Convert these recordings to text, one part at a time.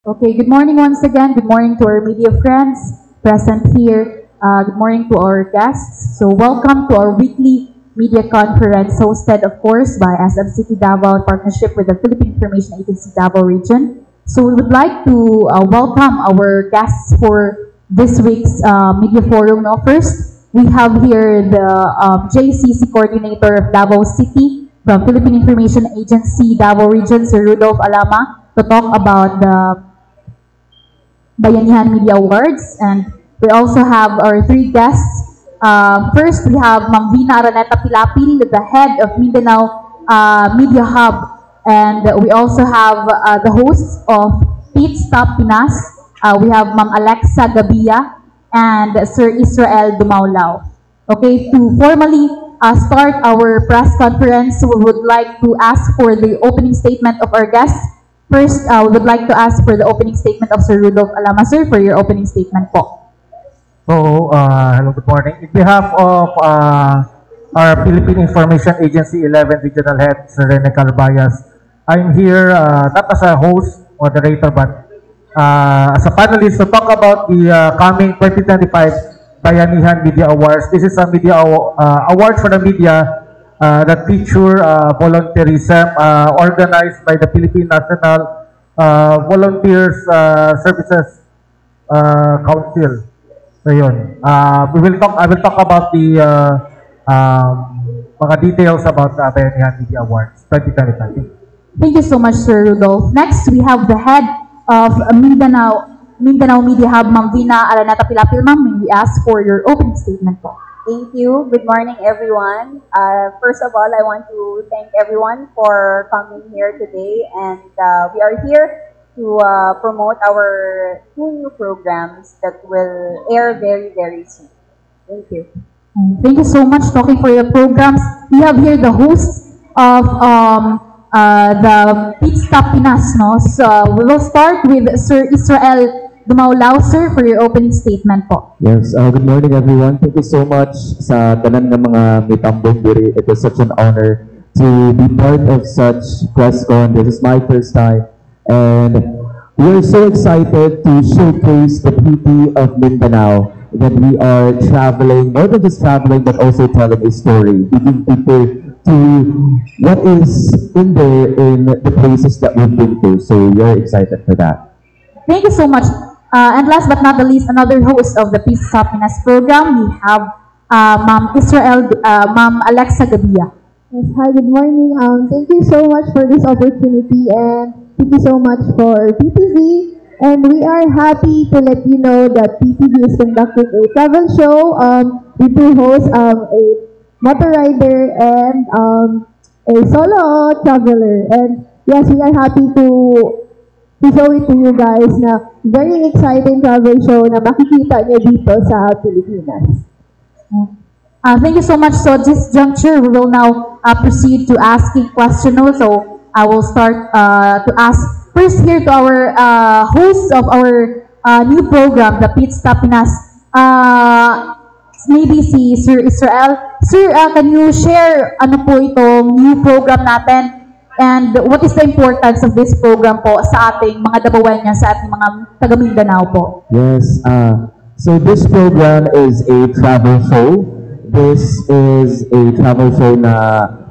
Okay, good morning once again. Good morning to our media friends present here. Good morning to our guests. So welcome to our weekly media conference hosted, of course, by SM City Davao in partnership with the Philippine Information Agency Davao Region. So we would like to welcome our guests for this week's media forum. Now, first, we have here the JCC coordinator of Davao City from Philippine Information Agency Davao Region, Sir Rudolph Alama, to talk about the Bayanihan Media Awards. And we also have our three guests. First, we have Ma'am Vina Araneta Pilapil, the head of Mindanao Media Hub. And we also have the hosts of Pit Stop Pinas. We have Ma'am Alexa Gabia and Sir Israel Dumaulao. Okay, to formally start our press conference, we would like to ask for the opening statement of our guests. First, we would like to ask for the opening statement of Sir Rudolph Alama. Sir, for your opening statement po. So, hello, good morning. In behalf of our Philippine Information Agency 11 Regional Head, Sir Rene Calbayas, I'm here not as a host, moderator, but as a panelist to talk about the coming 2025 Bayanihan Media Awards. This is a media award for the media that feature volunteerism organized by the Philippine National Volunteers Services Council. So yun. I will talk about the mga details about the Bayanihan Media Awards 2025. Thank you so much, Sir Rudolph. Next, we have the head of Mindanao Media Hub, Ma'am Vina Araneta Pilapil. Ma'am, may we ask for your opening statement po. Thank you. Good morning, everyone. First of all, I want to thank everyone for coming here today. And we are here to promote our two new programs that will air very, very soon. Thank you. Thank you so much talking for your programs. We have here the hosts of the Pit Stop Pinas. No? So we will start with Sir Israel Dumaulao, sir, for your opening statement po. Yes, good morning everyone. Thank you so much sa tanan ng mga mitambong diri. It is such an honor to be part of such press con. This is my first time. And we are so excited to showcase the beauty of Mindanao, that we are traveling, more than just traveling, but also telling a story, giving people to what is in there in the places that we've been to. So we are excited for that. Thank you so much. And last but not the least, another host of the Peace Stop Pinas program, we have Ma'am Alexa Gabia. Yes, hi, good morning. Thank you so much for this opportunity, and thank you so much for PTV. And we are happy to let you know that PTV is conducting a travel show. We do host a motor rider and a solo traveler. And yes, we are happy to show it to you guys na very exciting travel show na makikita niyo dito sa Pilipinas. Thank you so much. So at this juncture, we will now proceed to asking questions. So I will start to ask first here to our host of our new program, the Pit Stop Pinas. Maybe si Sir Israel. Sir, can you share ano po itong new program natin? And what is the importance of this program po sa ating mga Dabawenyan, sa ating mga taga Mindanao po? Yes, so this program is a travel show. This is a travel show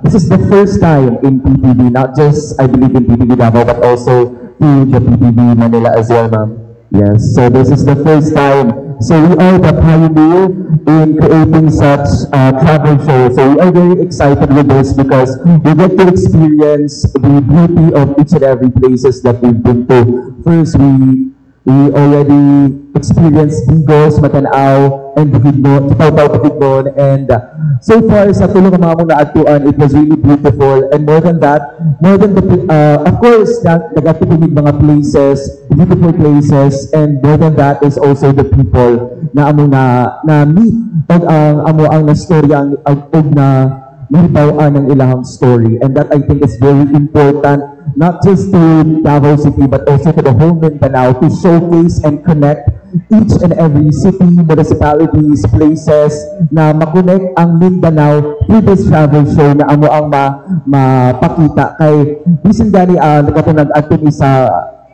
this is the first time in PTV, not just, I believe, in PTV Davao, but also to the PTV Manila as well, ma'am. Yes, so this is the first time. So we are the pioneer in creating such travel show. So we are very excited with this because we get to experience the beauty of each and every places that we've been to. First, we already experienced Bigos, Matanao, and Bukidnon, Bukidnon, and so far sa tulong ng mga naatuan, it was really beautiful. And more than that, of course, nagatipinig mga places, beautiful places, and more than that is also the people na meet ang na story ang na nilibawaan ng ilang story. And that I think is very important, not just to Davao City, but also to the whole Mindanao, to showcase and connect each and every city, municipalities, places, na makonect ang Mindanao through this travel show na amo ang mapakita kay bisan gani nagatunag ato ni sa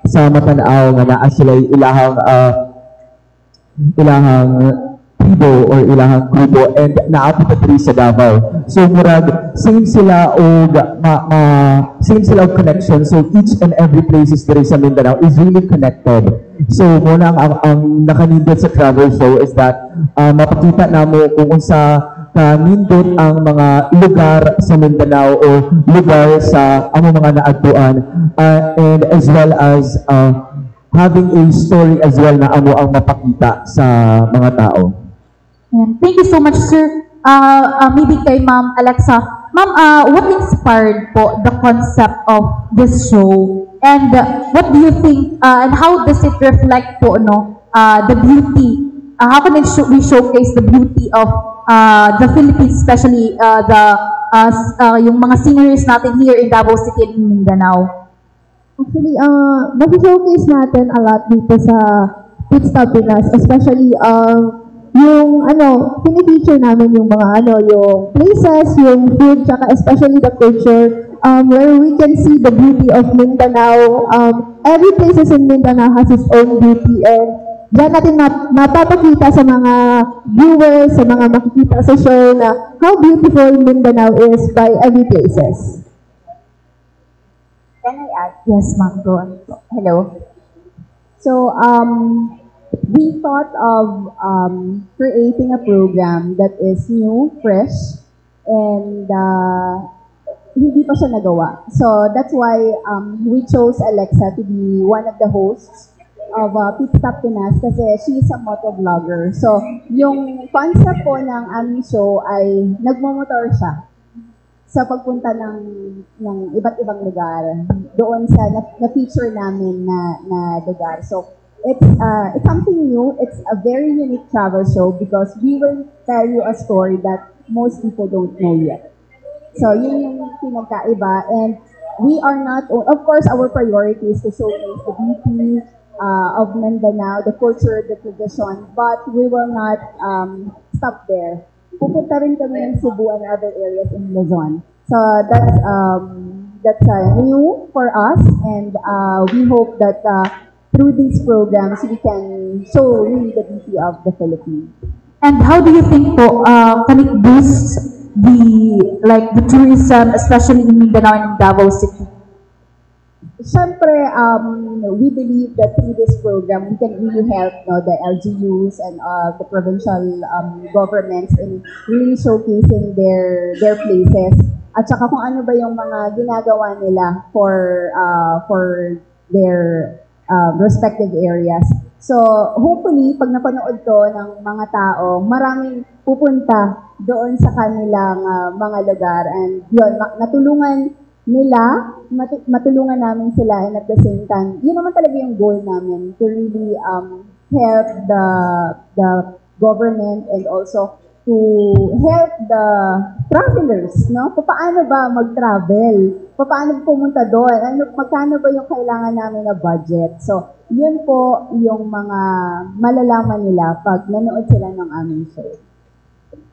sa matanaw nga naa sila ilahang tribo or ilahang grupo and naapit na diri sa Davao. So murag same sila og same sila og connection. So each and every places diri sa Mindanao is really connected. So muna ang nakanindot sa travel show is that mapakita namo kung unsa kanindot ang mga lugar sa Mindanao o lugar sa among mga naagtuan and as well as having a story as well na amo ang mapakita sa mga tao. And thank you so much, sir. Maybe kay Ma'am Alexa. Ma'am, what inspired po the concept of this show? And what do you think, and how does it reflect po, the beauty? How can we showcase the beauty of the Philippines, especially yung mga sceneries natin here in Davao City and Mindanao? Actually, mag-showcase natin a lot dito sa Pit Stop Pinas, especially yung pinifeature namin yung mga yung places, yung food, tsaka especially the culture, where we can see the beauty of Mindanao. Every places in Mindanao has its own beauty, and diyan natin mapapakita sa mga viewers, sa mga makikita sa show na how beautiful Mindanao is by every places. Can I add? Yes, ma'am. Go on. Hello. So, we thought of creating a program that is new, fresh, and hindi pa siya nagawa. So, that's why we chose Alexa to be one of the hosts of Pit Stop Pinas kasi she is a motovlogger. So, yung concept po ng aming show ay nagmamotor siya sa pagpunta ng iba't ibang lugar doon sa na-feature namin na lugar. So, it's something new. It's a very unique travel show because we will tell you a story that most people don't know yet. So, yun yung pinagkaiba. And we are not, of course, our priority is to showcase the beauty of Mindanao, the culture, the tradition, but we will not stop there. Pupunta rin kami ng Cebu and other areas in Luzon. So that's new for us, and we hope that through these programs we can show really the beauty of the Philippines. And how do you think po can it boost the tourism, especially in Mindanao and in Davao City? Siyempre, we believe that through this program, we can really help the LGUs and the provincial governments in really showcasing their places. At saka kung ano ba yung mga ginagawa nila for their respective areas. So, hopefully, pag napanood ko ng mga tao, maraming pupunta doon sa kanilang mga lugar. And yun, natulungan nila, matulungan namin sila, and at the same time, yun naman talaga yung goal namin, to really help the government and also to help the travelers, no? Paano ba mag-travel? Paano pumunta doon? Magkano ba yung kailangan namin na budget? So, yun po yung mga malalaman nila pag nanood sila ng aming show.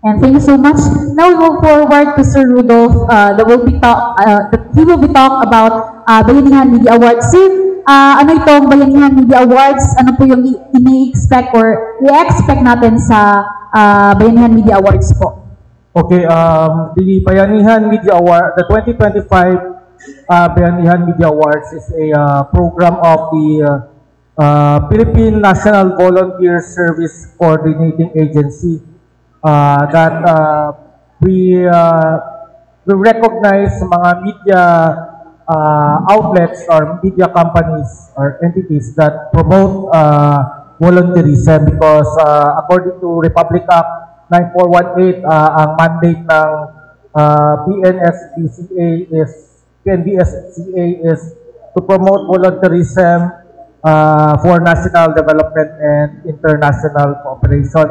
And thank you so much. Now we move forward to Sir Rudolph. He will be talk about Bayanihan Media Awards. Sir, ano itong Bayanihan Media Awards? Ano po yung ini-expect or i-expect natin sa Bayanihan Media Awards po? Okay, the Bayanihan Media Award, the 2025 Bayanihan Media Awards is a program of the Philippine National Volunteer Service Coordinating Agency. That we recognize mga media outlets or media companies or entities that promote volunteerism because according to Republic Act 9418, ang mandate ng PNBSCA is to promote volunteerism for national development and international cooperation.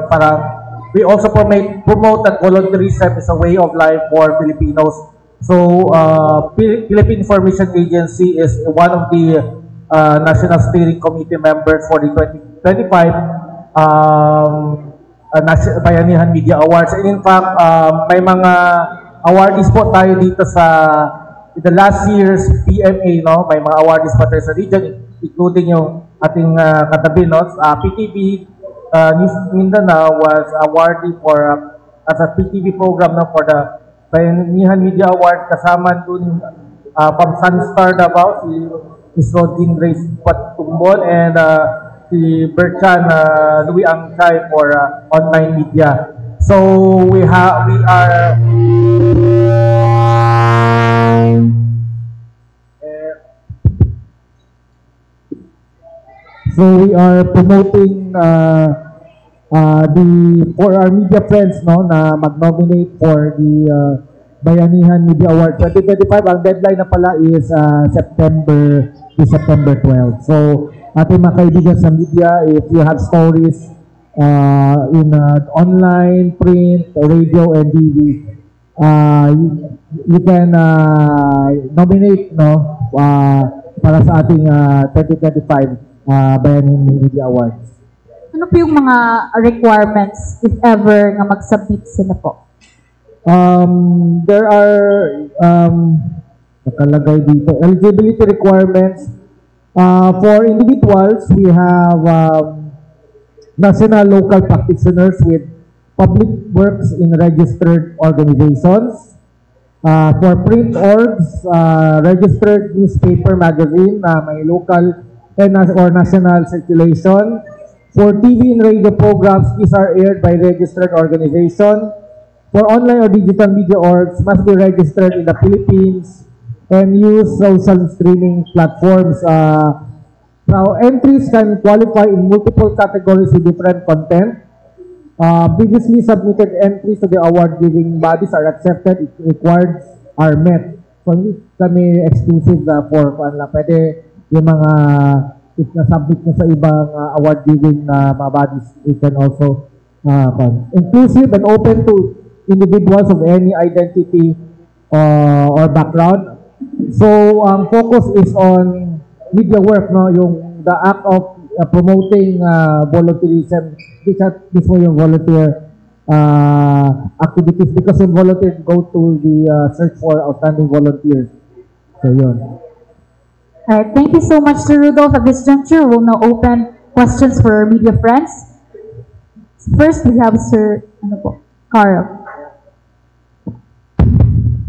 We also promote that volunteerism is a way of life for Filipinos. So, Philippine Information Agency is one of the National Steering Committee members for the 2025 Bayanihan Media Awards. And in fact, may mga awardees po tayo dito sa the last year's PMA, no? May mga awardees pa tayo sa region. including yung ating katabi, no? PTV News Mindanao was awarded for as a PTV program, no, for the Bayanihan Media Award. Kasama dun from Sunstar Davao, si Ms. Rodin Grace Patumbon, and si Berchan Louis Angchay for online media. So we are promoting for our media friends, no, na mag-nominate for the Bayanihan Media Award 2025. Ang deadline na pala is September 12. So ating mga kaibigan sa media, if you have stories in online, print, radio, and TV, you can nominate, no, para sa ating 2025 Bayanihan Media Awards. Ano po yung mga requirements if ever nga mag-submit sila po? There are nakalagay dito eligibility requirements. For individuals, we have national local practitioners with public works in registered organizations. For print orgs, registered newspaper magazine na may local or national circulation. For TV and radio programs, these are aired by registered organization. For online or digital media orgs, must be registered in the Philippines and use social streaming platforms. Now, entries can qualify in multiple categories with different content. Previously submitted entries to the award-giving bodies are accepted if required are met. So, hindi kami exclusive for pwede yung mga if na-submit na sa ibang award-giving mga bodies, we can also inclusive and open to individuals of any identity or background. So, ang focus is on media work, no? Yung the act of promoting volunteerism, this mo yung volunteer activities, because in volunteers go to the search for outstanding volunteers. So, yun. Alright, thank you so much, Sir Rudolph. At this juncture, we'll now open questions for our media friends. First, we have Sir Carl.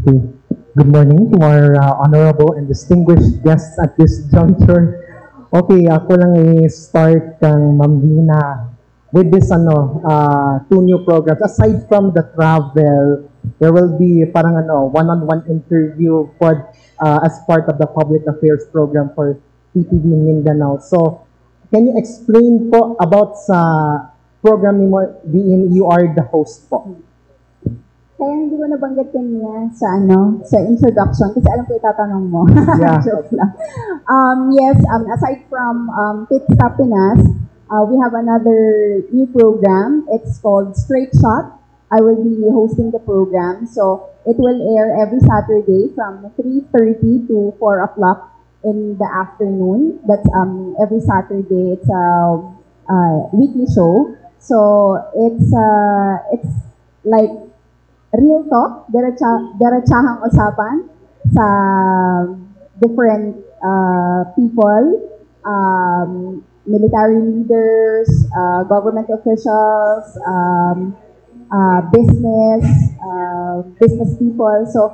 Okay. Good morning to our honorable and distinguished guests at this juncture. Okay, ako lang i-start kang Ma'am Vina with this two new programs. Aside from the travel, there will be parang one-on-one interview for as part of the public affairs program for PTV Mindanao. So, can you explain po about sa program ni mo, being you are the host po? Kaya hindi ko nabanggit kanina sa introduction kasi alam ko itatanong mo. Yeah. Joke lang. Yes, aside from Pit Stop Pinas, we have another new program. It's called Straight Shot. I will be hosting the program. So, it will air every Saturday from 3:30 to 4 o'clock in the afternoon. That's every Saturday. It's a weekly show. So, it's like real talk, diretsahang usapan sa different people, military leaders, government officials, business people, so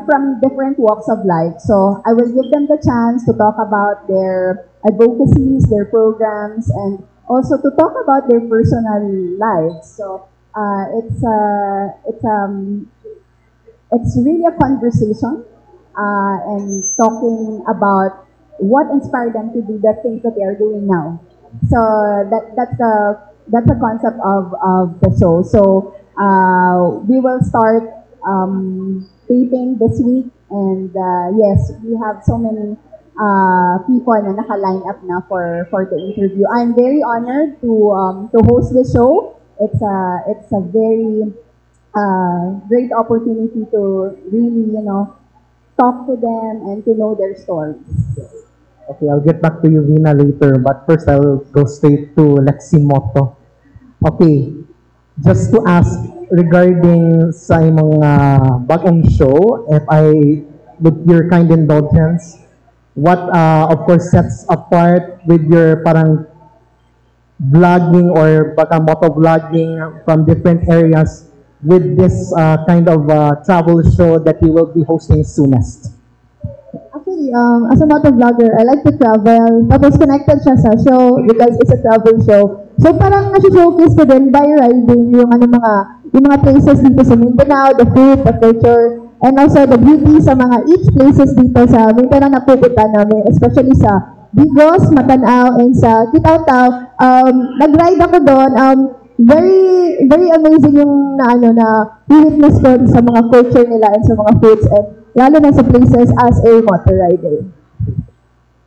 from different walks of life. So I will give them the chance to talk about their advocacies, their programs, and also to talk about their personal lives. So it's really a conversation and talking about what inspired them to do the things that they are doing now. So that's the concept of the show. So we will start taping this week, and yes, we have so many people na naka-line up na for the interview. I'm very honored to host the show. It's a very great opportunity to really talk to them and to know their stories. Okay, I'll get back to you, Vina, later. But first, I'll go straight to Leximoto. Okay, just to ask regarding sa imong bagong show, if I, with your kind indulgence, what of course sets apart with your parang vlogging or baka motovlogging from different areas with this kind of travel show that you will be hosting soonest? Actually, as a motovlogger, I like to travel. Tapos connected siya sa show because it's a travel show. So parang nasi-showcase ko din by riding yung mga places dito sa Mindanao, the food, the culture, and also the beauty sa mga each places dito sa Mindanao na pupunta namin, especially sa Bigos, Matanao, and sa Kitaw-Taw. Nag-ride ako doon. Very, very amazing yung na witness ko sa mga culture nila and sa mga foods, and lalo na sa places as a motor rider.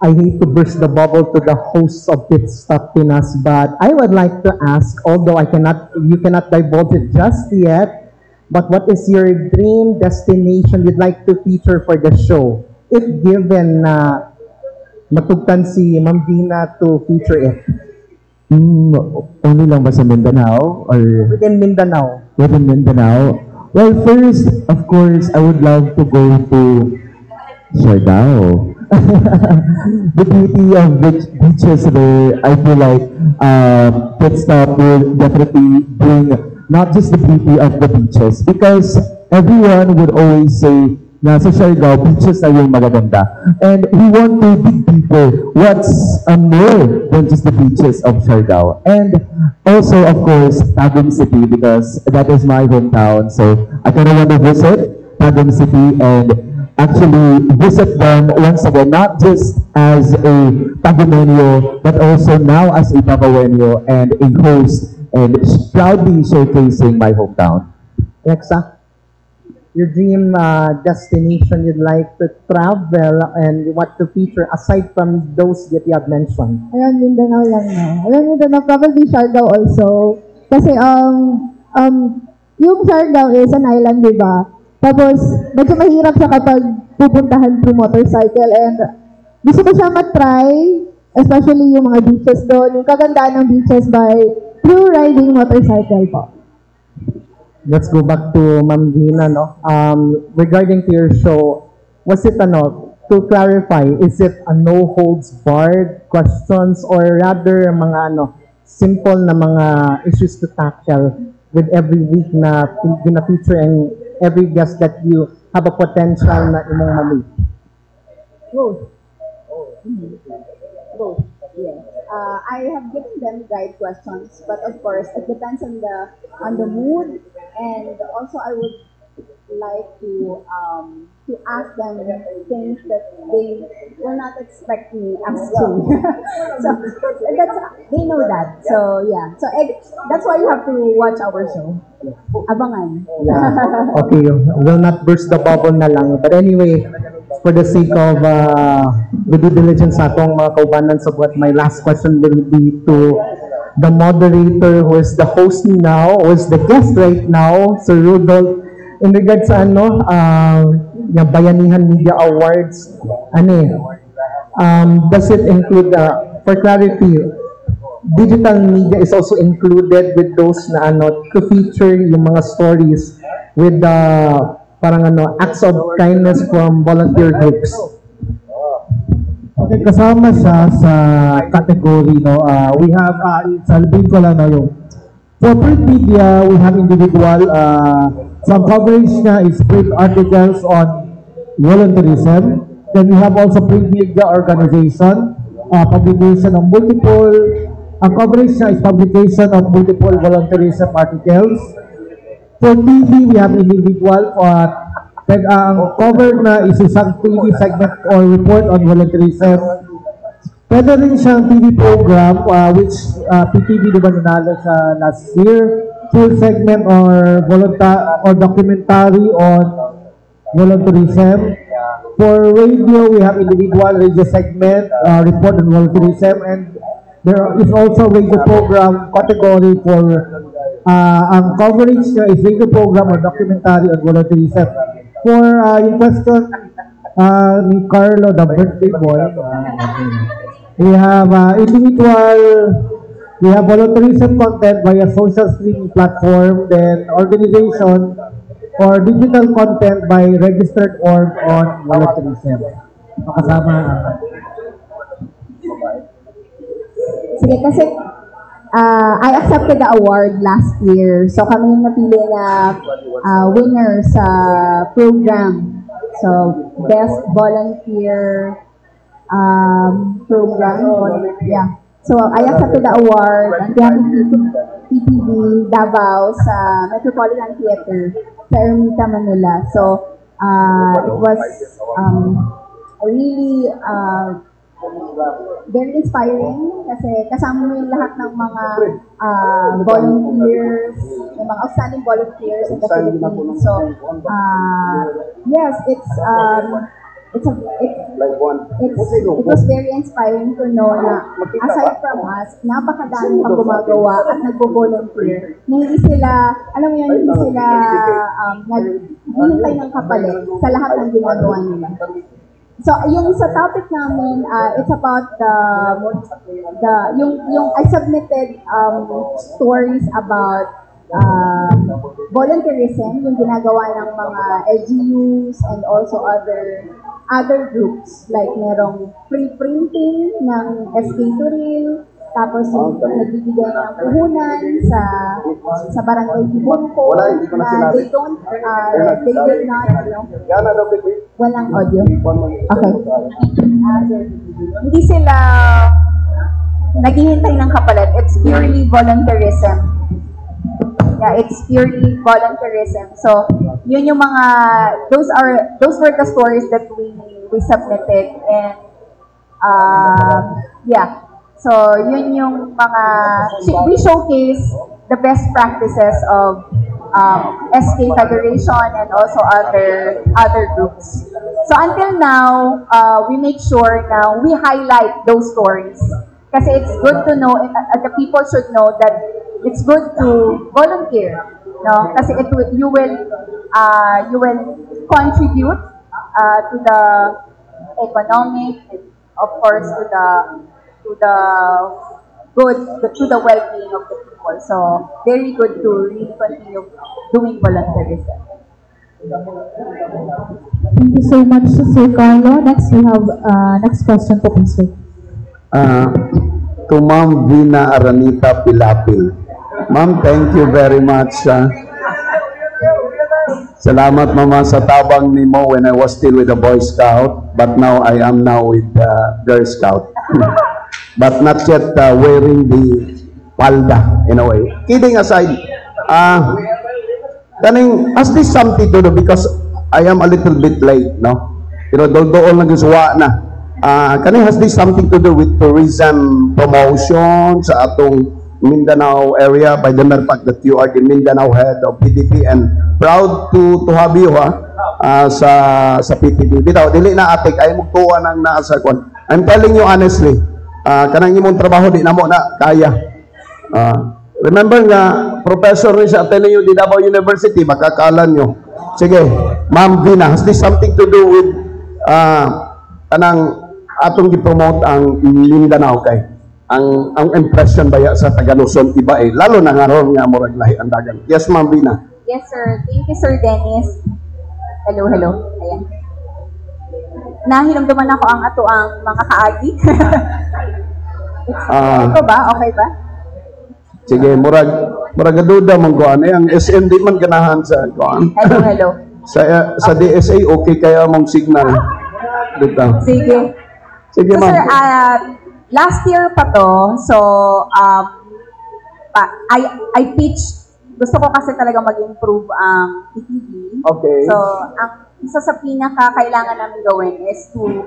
I hate to burst the bubble to the hosts of Pit Stop Pinas, but I would like to ask, although you cannot divulge it just yet, but what is your dream destination you'd like to feature for the show? If given na matugtan si Ma'am Vina to feature it. Only lang ba sa Mindanao? Or Within Mindanao. within Mindanao? Well, first, of course, I would love to go to Siargao. The beauty of beaches there, I feel like Pit Stop will definitely bring not just the beauty of the beaches, because everyone would always say na sa Siargao, beaches na yung magaganda. And we want to dig deeper what's more than just the beaches of Siargao. And also, of course, Tagum City, because that is my hometown. So I kind of want to visit Tagum City and actually visit them once again, not just as a Tagumenyo, but also now as a Babawenyo and a host and proudly showcasing my hometown. Alexa, your dream destination you'd like to travel and you want to feature aside from those that you have mentioned? Around Mindanao lang na. Around Mindanao, probably Siargao also. Kasi, yung Siargao is an island, di ba? Tapos, medyo mahirap siya kapag pupuntahan through motorcycle, and gusto ko siya matry, especially yung mga beaches doon, yung kagandaan ng beaches by through riding motorcycle po. Let's go back to Ma'am Vina, no? Regarding to your show, was it to clarify, is it a no holds barred questions or rather mga simple na mga issues to tackle with every week na feature and every guest that you have a potential na imong ma-meet? Both. Both, yes. I have given them guide questions, but of course, it depends on the mood, and also I would like to ask them things that they will not expect me asking. So they know that. So yeah. So that's why you have to watch our show. Abangan. Yeah. Okay, will not burst the bubble na lang. But anyway, for the sake of the due diligence sa atong mga kaubanan, so what my last question will be to the moderator who is the host now, who is the guest right now, Sir Rudolph, in regards sa yung Bayanihan Media Awards, does it include, for clarity, digital media is also included with those na to feature yung mga stories with the acts of kindness from volunteer groups? Okay, kasama siya sa category, no? We have, sabihin ko lang na yung, for print media, we have individual, some coverage na is print articles on volunteerism. Then we have also print media organization, publication of multiple, coverage na is publication of multiple volunteerism articles. For TV, we have individual, then ang cover na is isang TV segment or report on volunteerism. Pwede rin siyang TV program, which PTV diba nanalo sa last year, full segment or documentary on volunteerism. For radio, we have individual radio segment, report on volunteerism, and there is also radio program category for ang coverage niya is radio program or documentary on volunteerism. For yung question ni Carlo, the birthday boy, we have individual, we have volunteerism content via social streaming platform, then organization or digital content by registered org on volunteerism. makasama. Sige, kasi I accepted the award last year. So kami yung napili na winner sa program. So, Best Volunteer Program. Yeah. So, I accepted the award on behalf of PTV Davao sa Metropolitan Theater sa Ermita, Manila. So, it was really very inspiring kasi kasama mo yung lahat ng mga volunteers, yung mga outstanding volunteers in the Philippines. So, yes, it was very inspiring to know na aside from us, napakadami pang gumagawa at nagbo-volunteer. Hindi sila, alam mo yun, hindi sila naghihintay ng kapalit sa lahat ng ginagawa nila. So, yung sa topic namin, it's about yung I submitted stories about volunteerism, yung ginagawa ng mga LGUs and also other groups. Like, merong free printing ng SK Turil, tapos yung nagbibigay ng puhunan sa barangay Tibonco, na they did not, walang audio. Okay. Hindi sila naghihintay ng kapalit. It's purely volunteerism. Yeah, it's purely volunteerism. So, yun yung mga, those were the stories that we submitted, and yeah. So, yun yung mga, we showcase the best practices of SK Federation and also other groups. So, until now, we make sure na we highlight those stories. Kasi it's good to know, the people should know that it's good to volunteer. No? Kasi you will contribute to the economic, and of course, to the well-being of the people. So, very good to really continue doing volunteerism. Thank you so much, Sir Carlo. Next, we have next question po, please, sir. To Ma'am Vina Aranita Pilapil. Ma'am, thank you very much. Salamat, Mama, sa tabang ni mo when I was still with the Boy Scout, but now I am with Girl Scout. But not yet wearing the palda, in a way. Kidding aside, has this something to do, because I am a little bit late, no? You know, doon nag-uswa na. Has this something to do with tourism promotion sa atong Mindanao area, by the mere fact that you are the Mindanao head of PTP, and proud to have you sa PTP. Bitaw, dili na atik, ay magtuwa ng naasa kon. I'm telling you honestly, kanang imong trabaho di na mo na kaya. Remember nga, professor ni sa Ateneo di Davao University, makakalan nyo. Sige, Ma'am Vina, has this something to do with kanang atong gi-promote ang Mindanao kay? Ang impression baya sa Taga-Luzon iba lalo na ngaron nga murag lahi ang dagan. Yes, Ma'am Vina. Yes, sir. Thank you, Sir Dennis. Hello. Ayan. Nahiramdaman ako ang mga kaagi. Ito ba? Okay ba? Sige, murag duda mong kuan ang SM di man ganahan sa kuan. Hello. Sa DSA okay kaya mong signal. Dito. Sige. Sige, so, ma'am. Sir, last year pa to, so I pitched, gusto ko kasi talaga mag-improve ang PTV. Okay. So, ang isa sa pinaka-kailangan namin gawin is to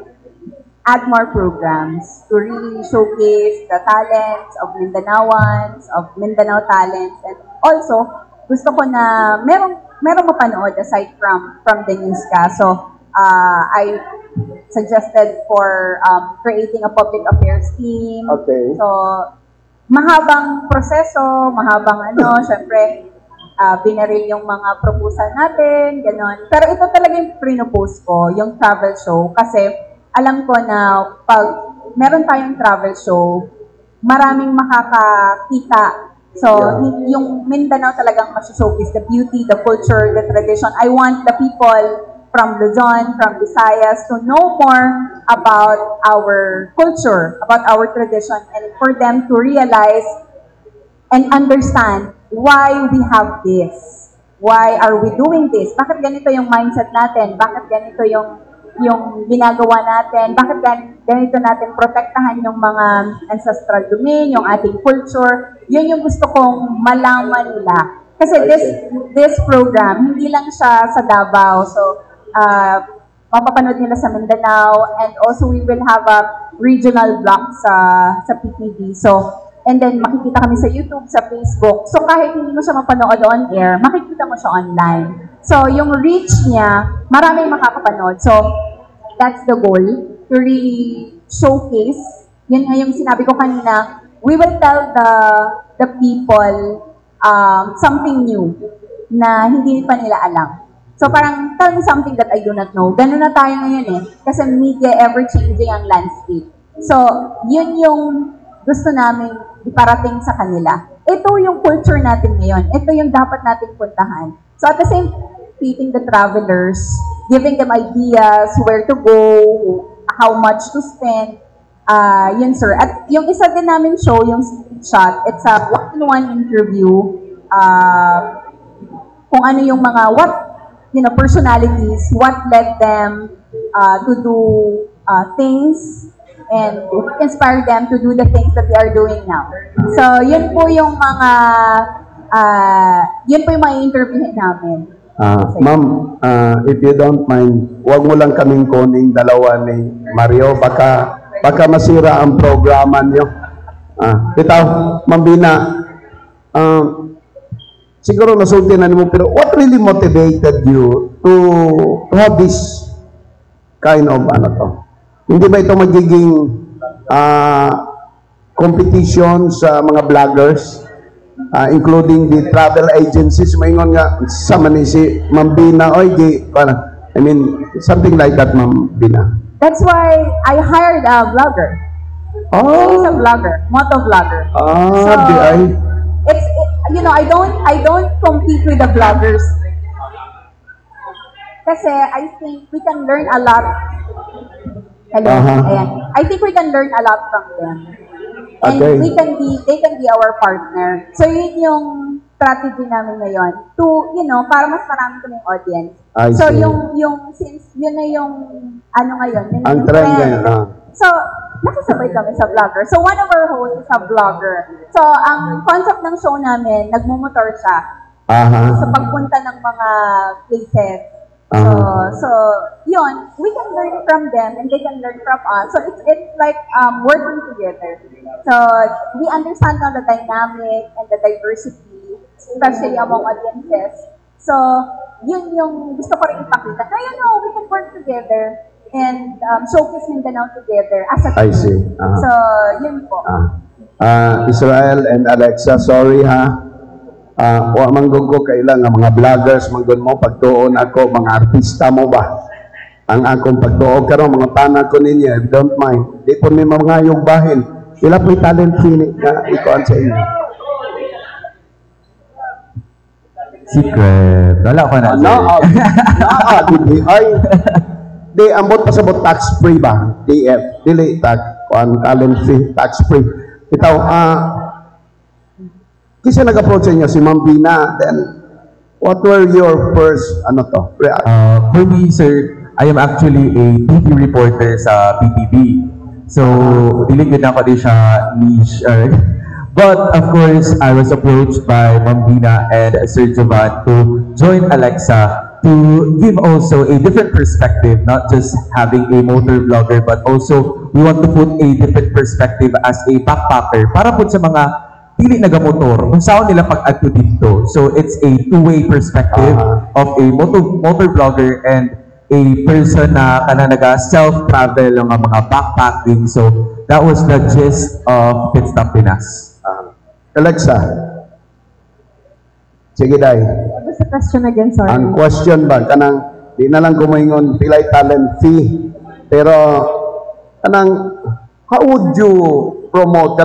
add more programs to really showcase the talents of Mindanaoans, of Mindanao talents, and also, gusto ko na merong mapanood aside from the newscast. So, I suggested for creating a public affairs team. Okay. So, mahabang proseso, syempre, binaril yung mga proposal natin, ganon. Pero ito talaga yung pinopose ko, yung travel show, kasi alam ko na pag meron tayong travel show, maraming makakakita. So, yung Mindanao talagang showcase the beauty, the culture, the tradition. I want the people from Luzon, from Visayas, to know more about our culture, about our tradition, and for them to realize and understand why we have this. Why are we doing this? Bakit ganito yung mindset natin? Bakit ganito yung ginagawa natin? Bakit ganito natin protektahan yung mga ancestral domain, yung ating culture? Yun yung gusto kong malaman nila. Kasi this program, hindi lang siya sa Davao. So, mapapanood nila sa Mindanao, and also we will have a regional block sa PTV. So, and then makikita kami sa YouTube, sa Facebook. So kahit hindi mo siya mapanood on air, makikita mo siya online. So yung reach niya, maraming makakapanood. So that's the goal, to really showcase. Yun nga yung sinabi ko kanina, we will tell the people something new na hindi pa nila alam. So parang, tell me something that I do not know. Ganun na tayo ngayon eh. Kasi media ever-changing ang landscape. So, yun yung gusto namin iparating sa kanila. Ito yung culture natin ngayon. Ito yung dapat nating puntahan. So at the same time, treating the travelers, giving them ideas, where to go, how much to spend, yun sir. At yung isa din namin show, yung shot, it's a one-on-one interview, kung ano yung mga, personalities, what led them to do things, and inspire them to do the things that they are doing now. So, yun po yung mga interviewin namin. Ma'am, if you don't mind, wag mo lang kaming kuning dalawa ni Mario, baka masira ang programa niyo. Ikaw, Ma'am Bina, siguro nasulti na mo, pero what really motivated you to have this kind of Hindi ba ito magiging competition sa mga vloggers, including the travel agencies? Maingon nga sa si Ma'am Bina, something like that, Ma'am Bina. That's why I hired a vlogger. Oh. He's a vlogger, motovlogger. I don't compete with the vloggers. Kasi I think we can learn a lot. Hello. Ayan. I think we can learn a lot from them. And Okay. they can be our partner. So yun yung strategy namin ngayon to, para mas marami kaming audience. I So see. since yun na yung ngayon, yun na Ang yung trend trend. ngayon. So, nakasabay kami sa vlogger. So, one of our hosts is a vlogger. So, ang concept ng show namin, nagmumotor siya sa pagpunta ng mga places. So yun, we can learn from them and they can learn from us. So it's like working together. So we understand now the dynamic and the diversity, especially among audiences. So yun yung gusto ko rin ipakita. Na we can work together and showcase Mindanao together as a team. I see. So yun po. Israel and Alexa, sorry ha. Wa manggugo kailang nga mga vloggers manggon mo pagtuon ako, mga artista mo ba? Ang akong pagtuon karon mga tanan ko ninyo, if don't mind. Di po may mga yung bahin. Ila po'y talent fee nga ikuan sa inyo. Secret. Wala ko na. Di ambot pa sabot tax free ba? DF, dili tax talent fee, tax free. Itaw Kasi nag-approach sa inyo si Ma'am Bina, then what were your first reaction? For me, sir, I am actually a TV reporter sa PTV. So, diligid ako din siya niche. But, of course, I was approached by Ma'am Bina and Sir Jovan to join Alexa to give also a different perspective, not just having a motor vlogger, but also we want to put a different perspective as a backpacker para po sa mga dili nagamotor, kung saan nila pag-adto dito. So it's a two-way perspective of a motor vlogger and a person na naga self-travel ng mga backpacking. So that was the gist of Pitstop Pinas. Alexa, sige day. What's the question again? Sorry. Ang question ba, di na lang kumaingon, pilay talent fee, pero how would you promote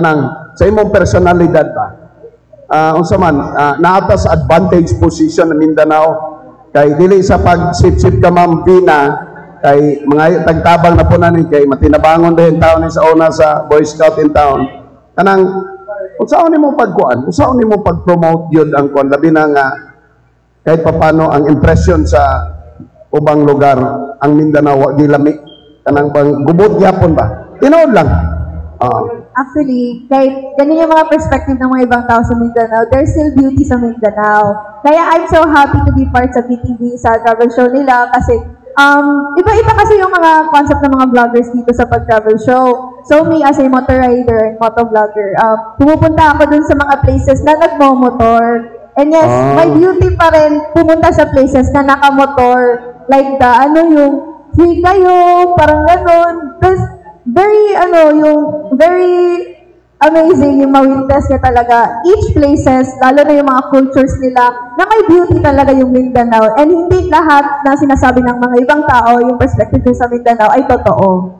sa imong personalidad ba? Unsa man, naata sa advantage position ng Mindanao Kay dili sa pag-sip-sip ka Ma'am Vina, kay mga tagtabang na po nanin kay matinabangon din taon ni sa una sa Boy Scout in town. Kanang unsaon nimo pagkuan? Unsaon nimo pag-promote yun ang kuan labi na nga kahit papaano ang impression sa ubang lugar ang Mindanao wa gilami kanang bang gubot gyapon ba? Tinuod lang. Actually, kahit ganun yung mga perspective ng mga ibang tao sa Mindanao, there's still beauty sa Mindanao. Kaya I'm so happy to be part sa PTV sa travel show nila kasi iba-iba kasi yung mga concept ng mga vloggers dito sa pag-travel show. So me as a motor rider and motovlogger, pumupunta ako dun sa mga places na nagmo-motor. And yes, may beauty pa rin pumunta sa places na nakamotor. Like the, yung free kayo, parang ganon. Tapos, very amazing yung ma-witness niya talaga. Each places, lalo na yung mga cultures nila, na may beauty talaga yung Mindanao. And hindi lahat na sinasabi ng mga ibang tao, yung perspective sa Mindanao ay totoo.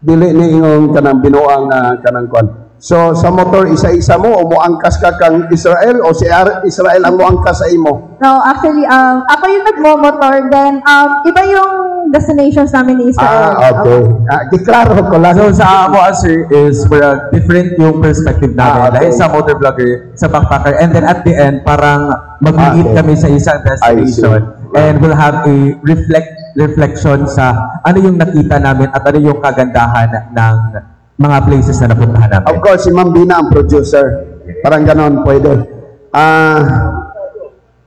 Dili ni ingong kanang binuang kanang kuan. So sa motor isa-isa mo o moangkas ka kang Israel o si Israel ang moangkas sa imo? No, actually ako yung nagmo-motor then iba yung destinations namin ni Israel. Okay. Diklaro ko lang. So sa ako answer is for a different yung perspective namin. Dahil sa motor vlogger, sa backpacker, and then at the end, parang mag-meet kami sa isang destination. And we'll have a reflection sa ano yung nakita namin at ano yung kagandahan ng mga places na napuntahan namin. Of course, si Ma'am Bina ang producer. Parang ganon pwede.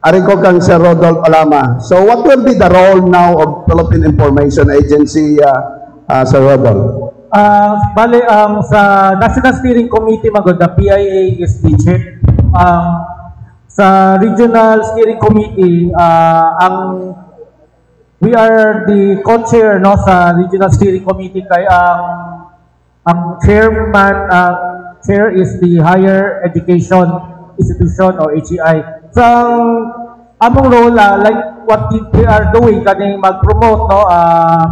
Ari ko kang Sir Rodolph Alama. So what will be the role now of Philippine Information Agency, Sir Rodolph? Bale, sa National Steering Committee, the PIA is the chair. Sa Regional Steering Committee, we are the co-chair no, sa Regional Steering Committee. Kaya ang chair is the Higher Education Institution or HEI. So, among role, like what we are doing, kaning mag-promote, no,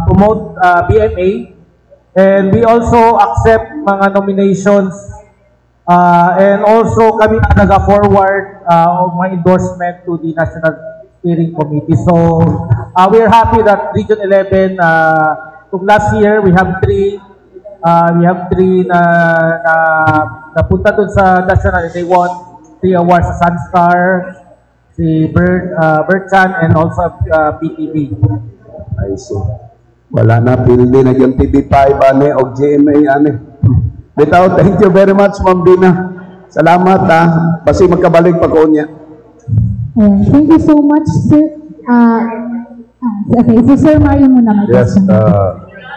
promote BMA, and we also accept mga nominations, and also kami nag-forward mga endorsement to the National Steering Committee. So, we are happy that Region 11, last year, we have three na napunta dun sa national. They won 3 awards sa Sunstar, si Bert Chan, and also PTV. I see. Wala na, pildi na yung TV5, o GMA, Bitaw, thank you very much, Ma'am Bina. Salamat, Basi magkabalik pa ko niya. Thank you so much, sir. Okay, so Sir Mario muna may question.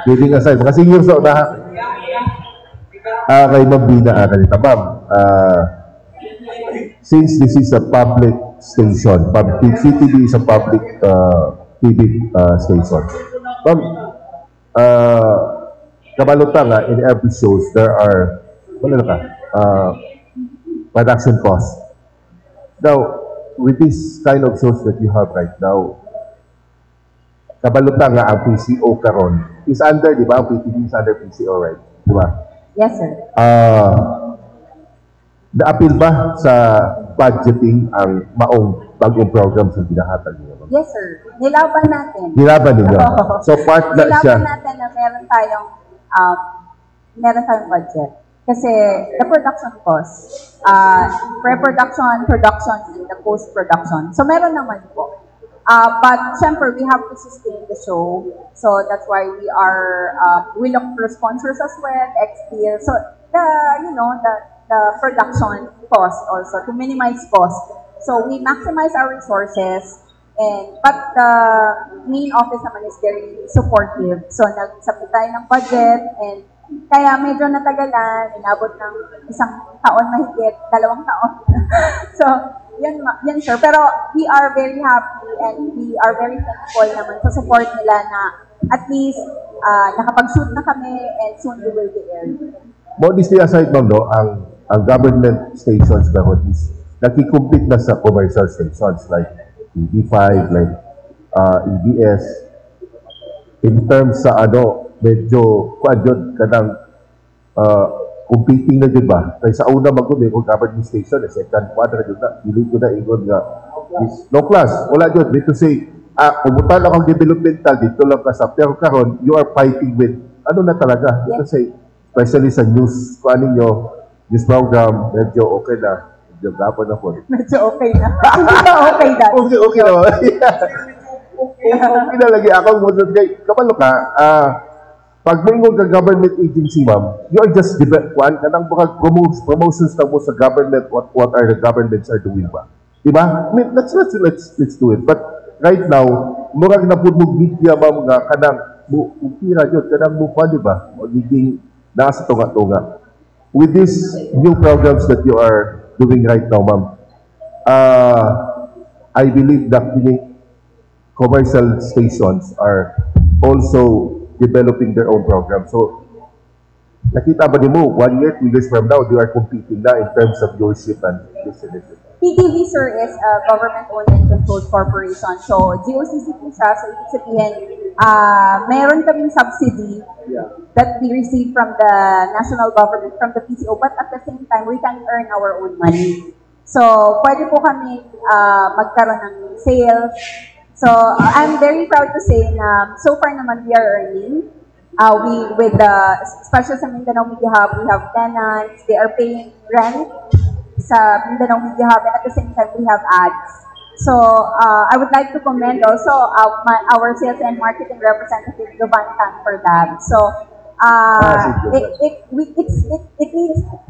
Kidding aside, kasi yung so na kay Ma'am Bina, kanita Ma'am, since this is a public station, PTV is a public TV station, Ma'am, kabalutan nga, in every shows, there are, production costs. Now, with this kind of shows that you have right now, kabalutan nga ang PCO karon is under, di ba? Ang PTV is under PCO, right? Di ba? Yes, sir. Na-appeal ba sa budgeting ang maong bagong programs na binahatag niyo? Yes, sir. Nilaban natin. Nilaban ninyo? So part na siya. Nilaban natin na meron tayong budget. Kasi the production cost, pre-production, production, and the post-production. So meron naman po. But syempre, we have to sustain the show. So that's why we look for sponsors as well, X-Deal. So the production cost also, to minimize cost. So we maximize our resources, but the main office naman is very supportive. So nagsabit tayo ng budget, and kaya medyo natagalan, inabot ng 1 taon mahigit, 2 taon. So, yan sir. Pero we are very happy and we are very thankful naman sa support nila na at least nakapag-shoot na kami and soon we will be aired. Modestly aside, Ma'am, no, ang government stations kahon is nakikompete na sa commercial stations like TV5, like EBS. In terms sa medyo kwadyon kanang competing na, di ba? Kaya sa una mag-uwi, kung government station, second quadrant, yun na, hindi ko na ingon nga, no class, wala yun, dito say, pumunta lang ang developmental, dito lang ka sa, pero karon, you are fighting with, ano na talaga, dito say, especially sa news, kung ano nyo, news program, medyo okay na, medyo gapon na po. Medyo okay na. Hindi na okay na. Okay na. Okay na lagi ako, kapalo ka, pag may ka government agency, ma'am, you are just kanang promotions na mo sa government, what are the governments are doing ba? Diba? I mean, let's do it. But right now, murag na po mo media, ma'am, nga kanang upira yun, kanang mukha, diba? Magiging nasa tunga-tunga. With these new programs that you are doing right now, ma'am, I believe that commercial stations are also developing their own program. So, nakita ba mo, 1 year, 2 years from now, they are competing na in terms of viewership and listenership. PTV, sir, is a government-owned and controlled corporation. So, GOCC po siya. So, ibig sabihin, meron kaming subsidy that we receive from the national government, from the PCO, but at the same time, we can earn our own money. So, pwede po kami magkaroon ng sales. So, I'm very proud to say na so far naman we are earning. With the, especially sa Mindanao Media Hub, we have tenants, they are paying rent sa Mindanao Media Hub, and at the same time, we have ads. So, I would like to commend also our sales and marketing representative, Jovan Tan, for that. So, it needs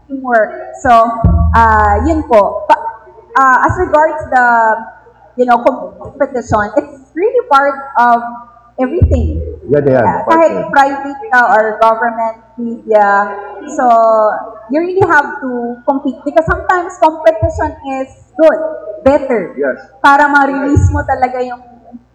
teamwork. So, yun po. As regards the competition, it's really part of everything. Kahit private or government media. So, you really have to compete because sometimes competition is good, better. Yes. Para ma-release mo talaga yung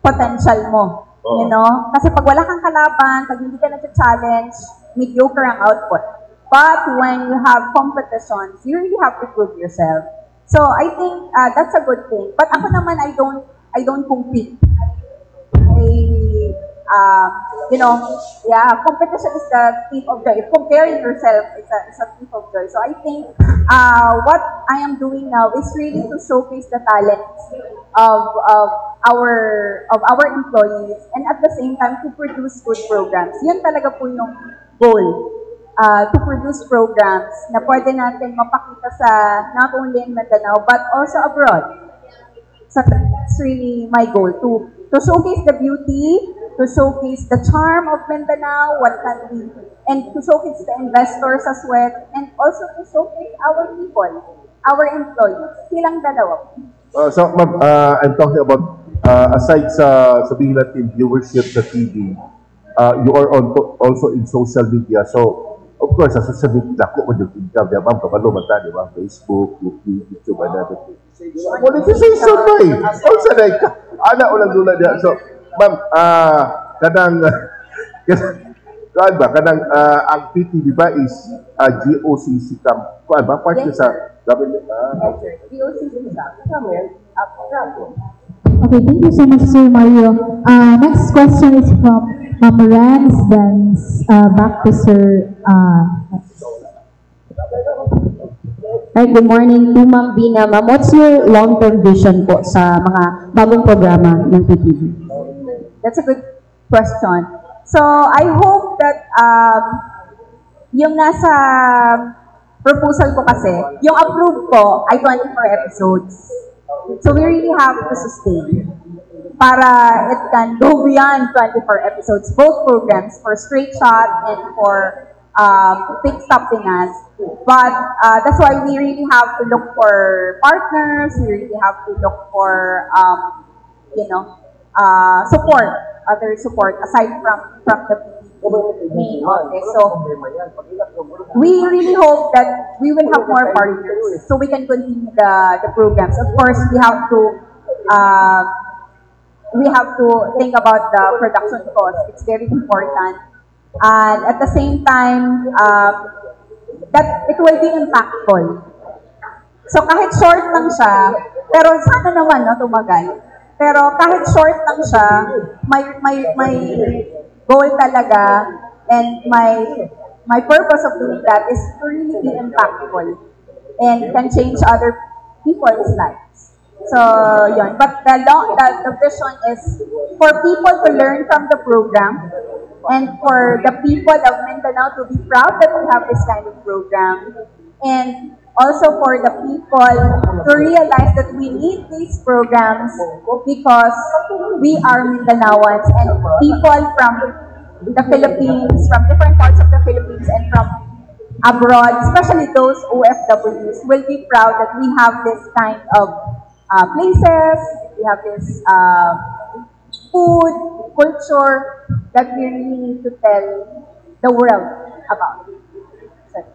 potential mo. You know? Kasi pag wala kang kalaban, pag hindi ka nag-challenge, mediocre ang output. But when you have competitions, you really have to prove yourself. So I think that's a good thing. But ako naman, I don't compete. Competition is the thief of joy. Comparing yourself is a thief of joy. So I think what I am doing now is really to showcase the talents of our employees, and at the same time to produce good programs. Yun talaga po yung goal. To produce programs na pwede natin mapakita sa not only in Mindanao but also abroad. So that's really my goal, to showcase the beauty, to showcase the charm of Mindanao, what can we, and to showcase the investors as well, and also to showcase our people, our employees. Silang dalawa. So, ma'am, I'm talking about, aside sa sabihin natin viewership sa TV, you are also in social media. So, of course, sa social media, ako ko yung income niya, ma'am, kapalo man tayo, ma'am, Facebook, YouTube, and everything. Monetization ba eh? Also, like, ana ulang dula niya. So, ma'am, kanang ang PTV ba is GOCC camp? Kuan ba? Part niya sa government? GOCC camp. Okay, thank you so much, Sir Mario. Next question is from Ma'am Rans, then back to Sir. Right, good morning to Ma'am Vina. Ma'am, what's your long-term vision po sa mga bagong programa ng PTV? That's a good question. So, I hope that yung nasa proposal ko kasi, yung approved ko ay 24 episodes. So, we really have to sustain para it can go beyond 24 episodes, both programs, for Straight Shot and for Pick Stop Pinas. But that's why we really have to look for partners, we really have to look for, support, other support, aside from the main office. So, we really hope that we will have more partners so we can continue the programs. Of course, we have to think about the production cost. It's very important. And at the same time, that it will be impactful. So kahit short lang siya, pero sana naman tumagal. Pero kahit short lang siya, may goal talaga, and may my purpose of doing that is to really be impactful and can change other people's lives. So, yun. But the vision is for people to learn from the program and for the people of Mindanao to be proud that we have this kind of program, and also for the people to realize that we need these programs because we are Mindanaoans, and people from the Philippines, from different parts of the Philippines and from abroad, especially those OFWs, will be proud that we have this kind of places, we have this food, culture that we really need to tell the world about. So,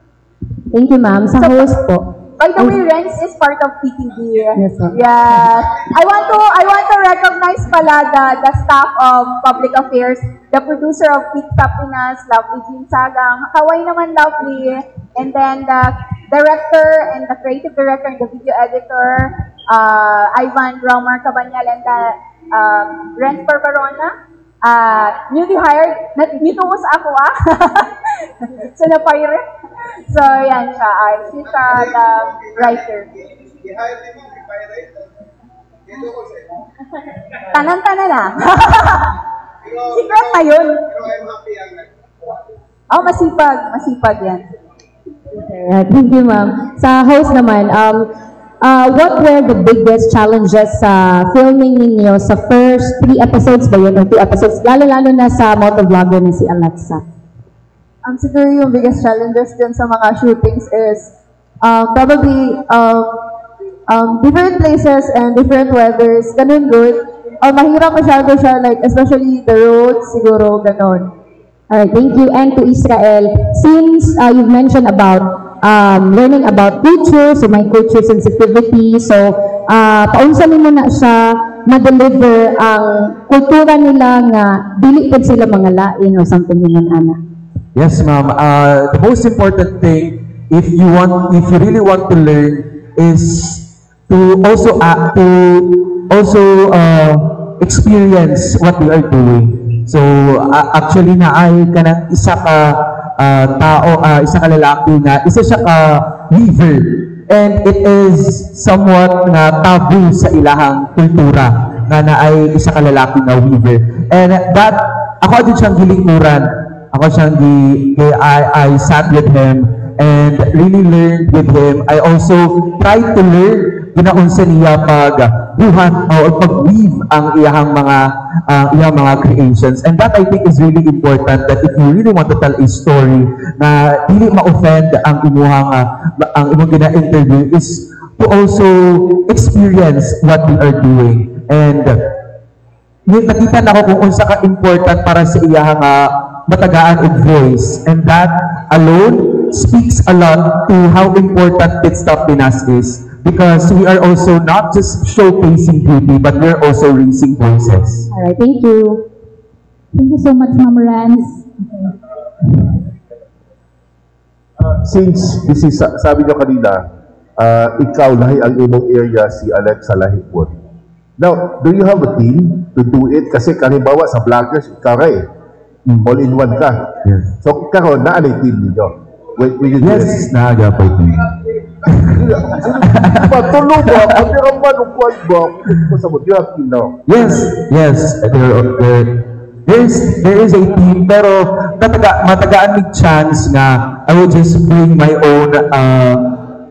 Thank you, ma'am. Sa host po. by the way, Renz is part of PTV. Yes, ma'am. Yeah. I want to recognize pala the staff of Public Affairs, the producer of Pit Stop Pinas, Lovely Jean Sagang. Kaway naman, Lovely. And then the director and the creative director and the video editor, Ivan Romar Cabanyal, and the Renz Barbarona. Newly hired, nituos ako so na-pirate. So yan siya, she's the writer. Tanan-tanan na. Secret na yun. Oh, masipag yan. Thank you, ma'am. Sa host naman, what were the biggest challenges sa filming ninyo sa first 3 episodes ba yun, or 2 episodes, lalo-lalo na sa motovlogger na si Alexa? Siguro yung biggest challenges din sa mga shootings is probably different places and different weathers, ganun good. Mahirap masyado siya, like especially the roads, siguro ganun. Alright, thank you. And to Israel, since you've mentioned about learning about culture, so may culture sensitivity, so paunsa mo na siya ma-deliver ang kultura nila nga dili pud sila mga lain or something yun, ana. Yes, ma'am. The most important thing, if you really want to learn, is to also experience what we are doing. So actually na ay kanang isa ka isa ka lalaki na isa siya ka weaver, and it is somewhat na taboo sa ilahang kultura na naay isa ka lalaki na weaver, and that ako din siyang gilingkuran. I sat with him and really learned with him. I also tried to learn ginaunsa niya pag-buhat o pag-weave ang iyang mga creations. And that I think is really important, that if you really want to tell a story na dili ma-offend ang imong gina-interview, is to also experience what we are doing. And nakita na ako kung unsa ka important para sa iyang matagaan og voice, and that alone speaks a lot to how important Pit Stop Pinas is, because we are also not just showcasing beauty, but we're also raising voices. Alright, thank you. Thank you so much, Ma'am Renz. Since this is, sabi nyo kanina, ikaw lahi ang imong area, si Alexa lahi po. Now, do you have a team to do it? Kasi kanibawa sa vloggers, ikaw rin. All in one ka. Yes. So, karon na alay team ninyo. Yes, naagapay team. Patulog ba? Pero manungkwan ba? You have team now. Yes. There is a team, pero matagaan may chance na I will just bring my own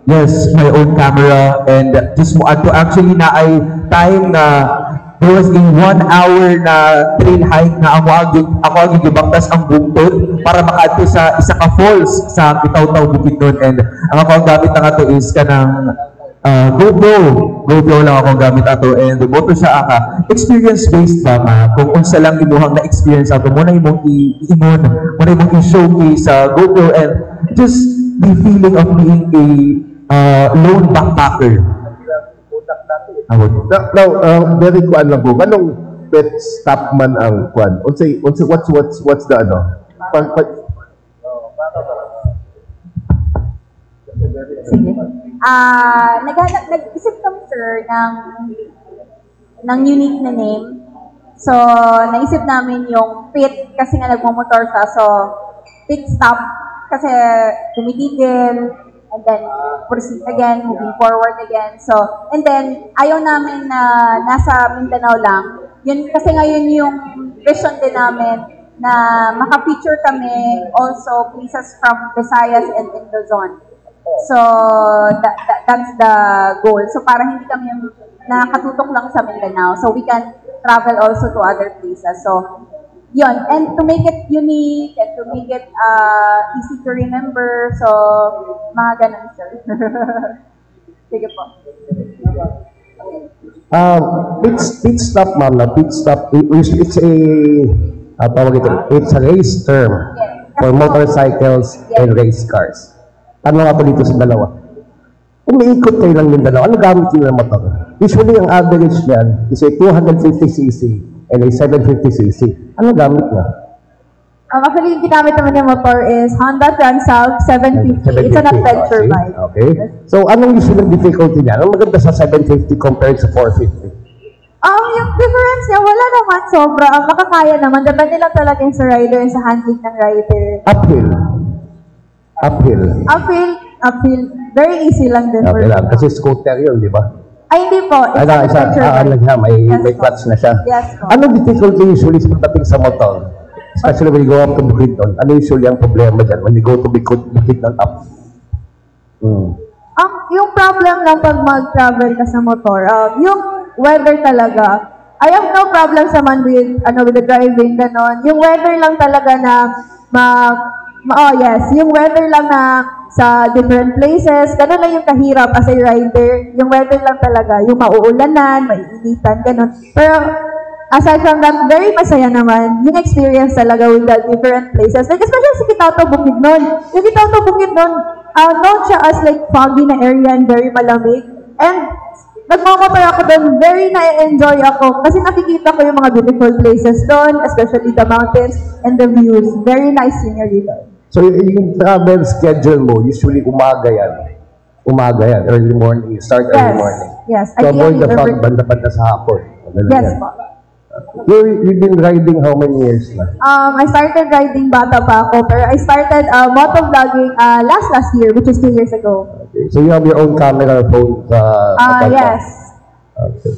my own camera, and just to actually na ay time na there was a 1 hour na trail hike na ako ang gibangtas ang bungtod para makaadto sa isa ka falls sa Kitaw-Taw Bukidnon, and ang ako ang gamit na ato is kanang GoPro lang ako ang gamit ato, and moto siya experience based ba kung unsa lang imuhang na experience ato mo na imong i-ingon, mo na imong i-showcase sa GoPro, and just the feeling of being a lone backpacker. Now, very kuan lang po. Anong Pit Stop man ang kuan? What's the ano? Sige. Nag-isip kami, sir, ng unique na name. So, naisip namin yung Pit kasi nga nagmumotor siya. So, Pit Stop kasi tumitigil, and then proceed again, moving forward again. So, and then, ayaw namin na nasa Mindanao lang. Yun, kasi ngayon yung vision din namin na maka-feature kami also places from Visayas and Luzon. So, that's the goal. So, para hindi kami nakatutok lang sa Mindanao. So, we can travel also to other places. So, yun. And to make it unique and to make it easy to remember. So, mga ganun, sir. Sige po. Pit stop, ma'am. Pit stop. It's a race term for motorcycles and race cars. Ano nga po dito sa dalawa? Umiikot kayo lang yung dalawa. Ano gamit nyo ng motor? Usually, ang average niyan is a 250cc and a 750cc. Ano gamit niya? Actually, yung ginamit naman yung motor is Honda Transal 750. It's an adventure bike. Okay. So, anong usually difficulty niya? Anong maganda sa 750 compared sa 450? Yung difference niya, wala naman sobra. Makakaya naman. Depende lang talaga yung sa rider and sa handling ng rider. Uphill. Uphill. Very easy lang din. Okay lang. Kasi scooter yun, di ba? Ay, hindi po. It's an adventure bike. May clutch na siya. Yes po. Anong difficulty usually sa pagdating sa motor? Especially when you go up to Bukidnon. Ano usually ang problema dyan when you go to Bukidnon up? Yung problem lang pag mag-travel ka sa motor, yung weather talaga. I have no problem naman with the driving, ganon. Yung weather lang talaga na yung weather lang na sa different places, ganun lang yung kahirap as a rider. Yung weather lang talaga, yung mauulanan, maiinitan, ganun. Pero aside from that, very masaya naman yung experience talaga with the different places. Like especially sa Kitato, Bukidnon. Yung Kitato, Bukidnon, known siya as like foggy na area and very malamig. And nagmamotor ako doon, very na-enjoy ako kasi nakikita ko yung mga beautiful places doon, especially the mountains and the views. Very nice scenery doon. So, yung travel schedule mo, usually umaga yan, early morning, you start early morning. Yes. So, avoid the fog, banda-banda sa hapon. Yes po. You've been riding how many years na? I started riding bata pa ako, pero I started motovlogging last year, which is 2 years ago. Okay. So, you have your own camera or phone sa yes. Okay.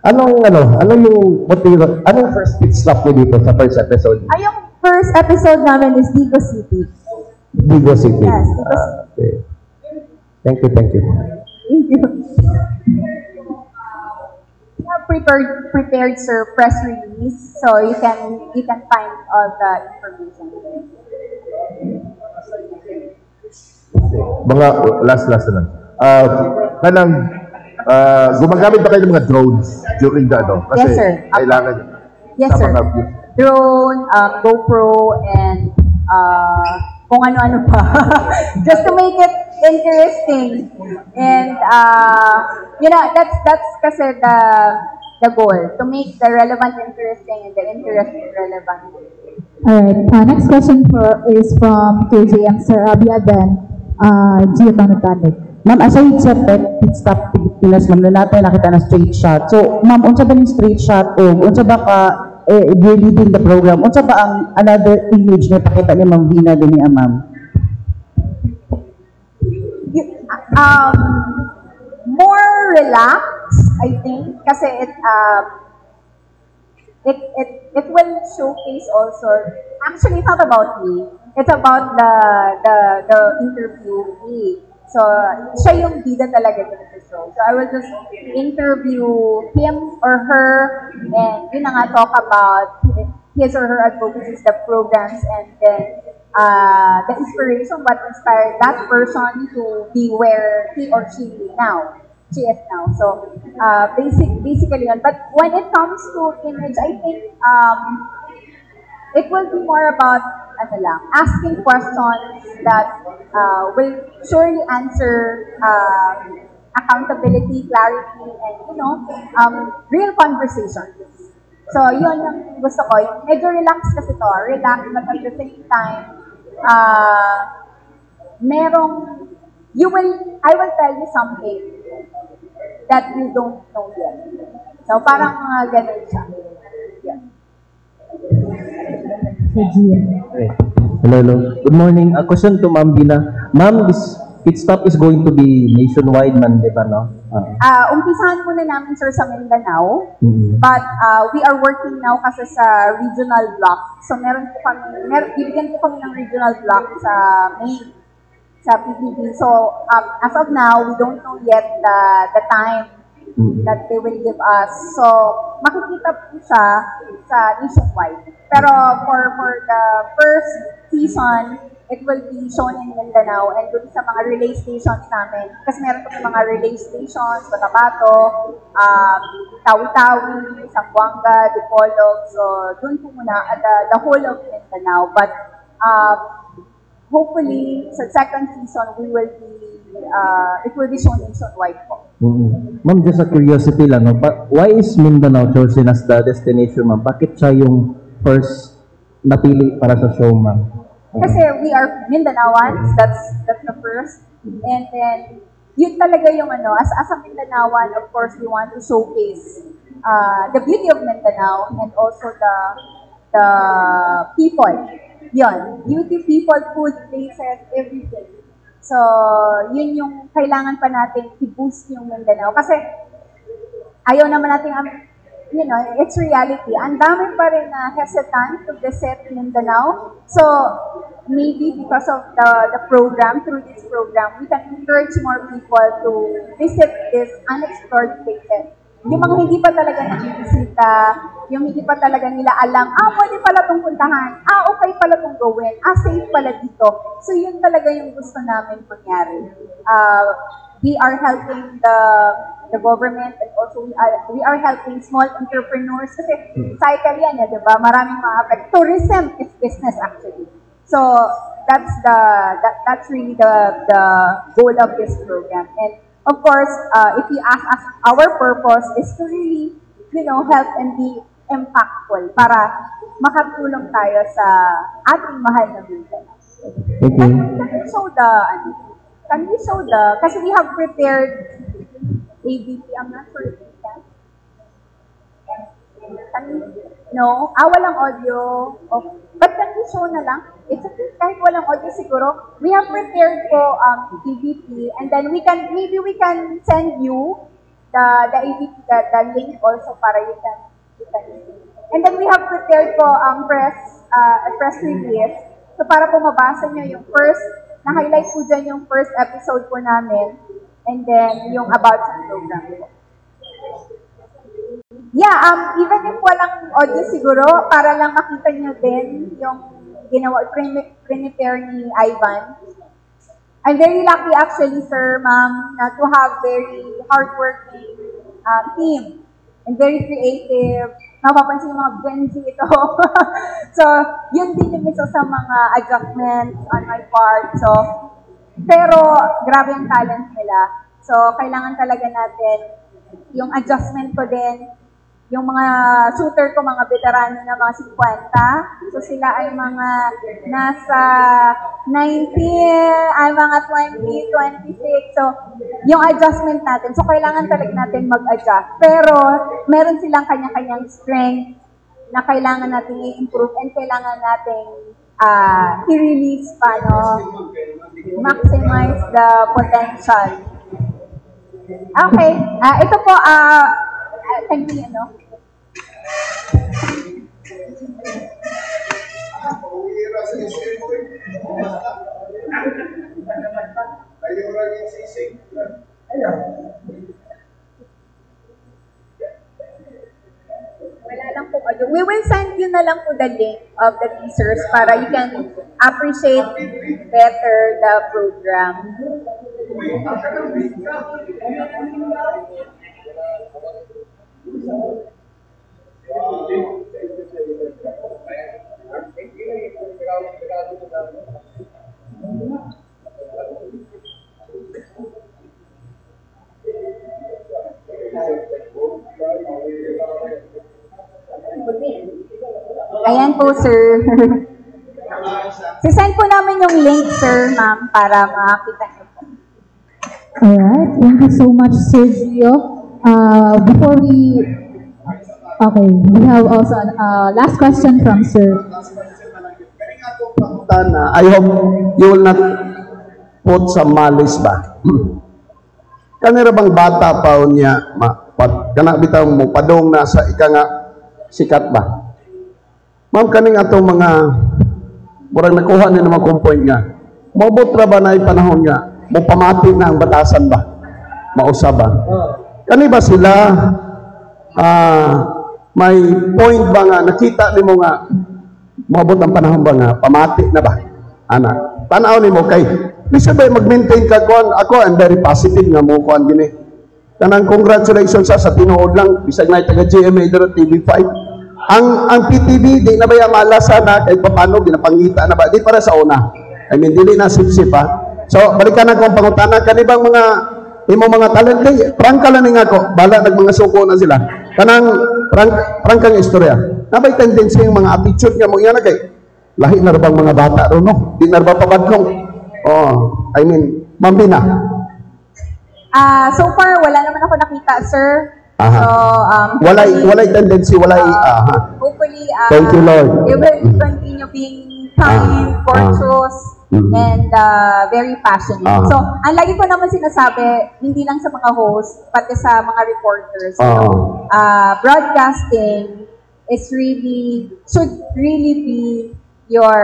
Anong first pit stop niyo dito sa first episode? Yung first episode namin is Digo City. Digo City? Yes, Digo City. Okay. Thank you. Thank you. We have prepared sir press release, so you can find all the information there. Mga last na lang. Gumagamit ba kayo ng mga drones during the Kasi Yes, sir. kailangan Yes, sa sir. mga Drone, GoPro, and kung ano-ano pa. Just to make it interesting. And, that's kasi the goal. To make the relevant interesting and the interesting relevant. Alright, next question is from KJM Sir Abia, then Gio Tanutanig. Ma'am, aside sa pit stop Pilipinas, ma'am, na natin nakita na straight shot. So, ma'am, unsa ba yung straight shot o unsa ba ka you're leading the program? Unsa ba ang another image na pakita ni Ma'am Vina din niya, ma'am? More relaxed, I think, kasi it will showcase also. Actually, it's not about me. It's about the interviewee. So, siya yung bida talaga dito sa show. So, I will just interview him or her and yun na nga talk about his or her advocacies, the programs, and then the inspiration, what inspired that person to be where he or she is now. So, basically yun. But when it comes to image, I think it will be more about asking questions that will surely answer accountability, clarity, and real conversations. So yun ang gusto ko. Medyo relax kasi to. Relax, but at the same time, I will tell you something that you don't know yet. So parang ganun siya. Yeah. Hello, hello. Good morning. A question to Ma'am Bina. Ma'am, this pit stop is going to be nationwide man, di ba, no? Umpisahan muna namin, sir, sa Mindanao. Mhm. But we are working now kasi sa regional block. So meron po kami, bibigyan po kami ng regional block sa May, sa PPP. So as of now, we don't know yet the time that they will give us. So makikita po siya sa nationwide. Pero for the first season, it will be shown in Mindanao and dun sa mga relay stations namin. Kasi meron kami mga relay stations, Cotabato, Tawi-Tawi, Zamboanga, Dipolog. So, dun po muna at the whole of Mindanao. But hopefully, sa second season, it will be shown nationwide po. Ma'am, just a curiosity lang, no? Why is Mindanao chosen as the destination, ma'am? Bakit siya yung first napili para sa show, ma'am? Kasi we are Mindanaoans, that's the first. And then, yun talaga yung as a Mindanaoan, of course, we want to showcase the beauty of Mindanao and also the people. Yun, beauty, people, food, places, everything. So, yun yung kailangan pa natin i-boost yung Mindanao. Kasi, ayaw naman natin, it's reality. Ang dami pa rin na hesitant to visit Mindanao. So, maybe because of the program, through this program, we can encourage more people to visit these unexplored places. Yung mga hindi pa talaga nakikisita, yung hindi pa talaga nila alam, pwede pala itong puntahan, okay pala itong gawin, safe pala dito. So, yun talaga yung gusto namin mangyari. We are helping the government and also we are helping small entrepreneurs kasi cycle yan, di ba? Maraming mga affect. Tourism is business actually. So that's really the goal of this program. And of course, if you ask us, our purpose is to really, help and be impactful para makatulong tayo sa ating mahal na Mindanao. Okay. Can we show kasi we have prepared ABP, I'm not sure if you can. No? Walang audio. Okay. But can we show na lang? It's okay, kahit walang audio siguro. We have prepared po ABP and then maybe we can send you the ABP, the link also para you can see. And then we have prepared po a press release. So para po mabasa nyo yung na-highlight po dyan yung first episode po namin, and then yung about sa program po. Yeah, even if walang audio siguro, para lang makita nyo din yung prepare ni Ivan. I'm very lucky actually, sir, ma'am, to have very hardworking team and very creative. Mapapansin yung mga Gen Z ito. So, yun din yung isa sa mga adjustments on my part. So, pero grabe yung talent nila. So, kailangan talaga natin yung adjustment ko din. Yung mga shooter ko, mga veterano na mga 50. So, sila ay mga nasa 19, ay mga 20, 26. So, yung adjustment natin. So, kailangan talaga natin mag-adjust. Pero, meron silang kanya-kanyang strength na kailangan natin i-improve and kailangan natin i-release pa, no? Maximize the potential. Okay. Ito po, thank you, no? Wala lang po audio. We will send you na lang po the link of the teasers para you can appreciate better the program. Ayan po, sir. Sisend po namin yung link, sir, ma'am, para makakita niyo po. Alright, thank you so much, Sergio. Before we have also last question from Sir. I hope you will not put some malice ba. Kanira bang bata pa niya, kana bitaw mo padong na sa ika nga sikat ba. Ma'am, kaning atong mga murag nakuha ni naman kong point nga. Maubot ra ba na panahon nga? Mo pamati na ang batasan ba? Mausab ba? Kani ba sila may point ba nga nakita nimo nga maabot ang panahon ba nga pamati na ba? Ana, tanaw nimo kay bisa ba mag-maintain ka kon ako I'm very positive nga mo kon gini. Tanang congratulations sa tinuod lang bisag na taga GMA dito TV5. Ang PTV di na ba ya malasa na kahit paano ginapangita na ba di para sa una. I mean dili na sip-sip ha. So balikan na kong pangutana kanibang mga imo mga talent kay prangka lang nga ako bala nag mga suko na sila. Kanang prangkang istorya. Nabay tendency yung mga attitude nga mo iya na kay lahi na bang mga bata ro no. Di na ba pabadlong. Oh, I mean Mambina. So far wala naman ako nakita, sir. Aha. So, walay tendency, hopefully, thank you, Lord. It will continue being kind, courteous, and very passionate. So, ang lagi ko naman sinasabi, hindi lang sa mga hosts, pati sa mga reporters, broadcasting is should really be your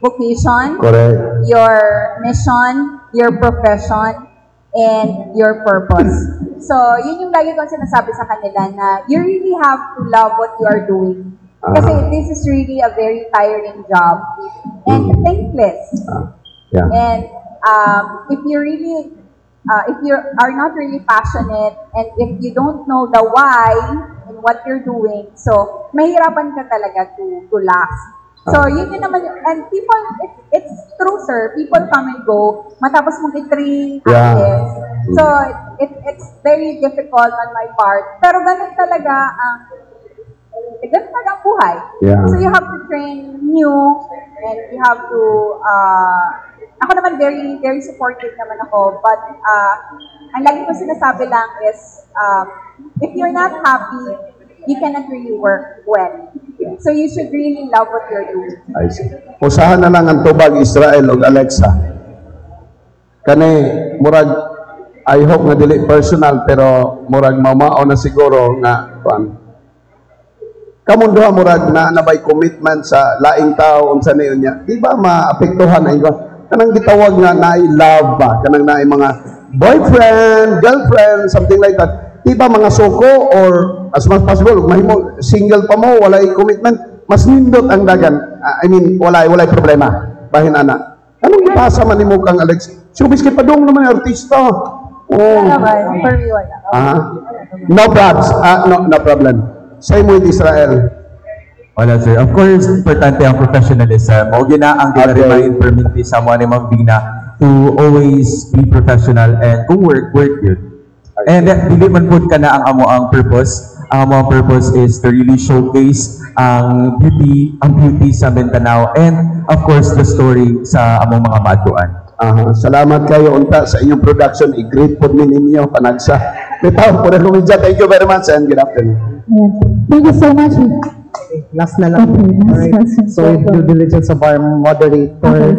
vocation, correct, your mission, your profession, and your purpose. So, yun yung lagi kong sinasabi sa kanila na you really have to love what you are doing. Kasi this is really a very tiring job and thankless. Yeah. And if you are not really passionate and if you don't know the why in what you're doing, so mahirapan ka talaga to last. So, yun naman, and people, it's true, sir, people come and go, matapos mong i-3 actors. So, it's very difficult on my part. Pero ganun talaga ang buhay. Yeah. So, you have to train new, and you have to, ako naman very, very supportive naman ako, but ang lagi ko sinasabi lang is, if you're not happy, you cannot really work well. So you should really love what you're doing. I see. Usahan na lang ang tubag Israel o Alexa. Kani, murag, I hope nga dili personal, pero murag mamao na siguro nga, kamunduha murag na nabay commitment sa laing tao, unsa niyo niya. Di ba maapektuhan ay kanang gitawag nga na-love ba? Kanang naay mga boyfriend, girlfriend, something like that. Di ba mga suko or as much possible, mahimo single pa mo, walay commitment, mas nindot ang dagan. I mean, walay problema. Bahin ana. Anong ipasa man nimo kang Alex? Showbiz kay padung naman artista. Oh. No probs. No problem. Same with Israel. Wala sir. Of course, importante ang professionalism. O gina ang ginaremind perminti sa mga ni Mambina to always be professional and kung work yun. And dili man pud ka na ang amo ang purpose. Ang amo ang purpose is to really showcase ang beauty sa Mindanao and of course the story sa among mga maaduan. Salamat kayo unta sa inyong production. I-greet po ninyo panagsa. Bitaw po na lumidya. Thank you very much and good afternoon. Thank you so much. Last na lang. Alright. So, due diligence of our moderator.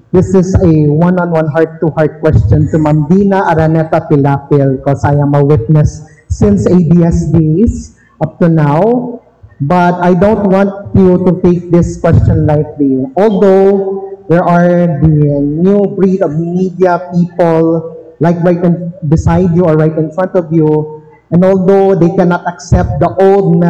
This is a one-on-one, heart-to-heart question to Mambina Araneta Pilapil because I am a witness since ABS days up to now. But I don't want you to take this question lightly. Although there are the new breed of media people like right beside you or right in front of you, and although they cannot accept the old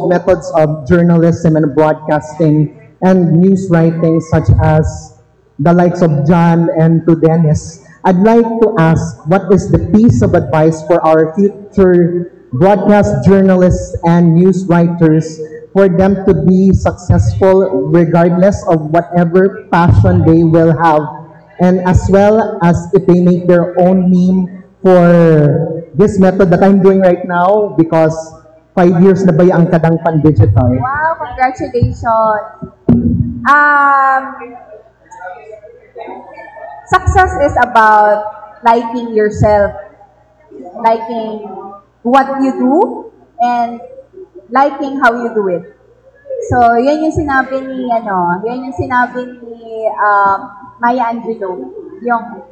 methods of journalism and broadcasting and news writing such as the likes of John and to Dennis, I'd like to ask what is the piece of advice for our future broadcast journalists and news writers for them to be successful regardless of whatever passion they will have, and as well as if they make their own meme for this method that I'm doing right now because 5 years na ba ang kadang pan-digital? Wow, congratulations! Success is about liking yourself, liking what you do, and liking how you do it. So, yan yung sinabi ni, yan yung sinabi ni Maya Angelou, yung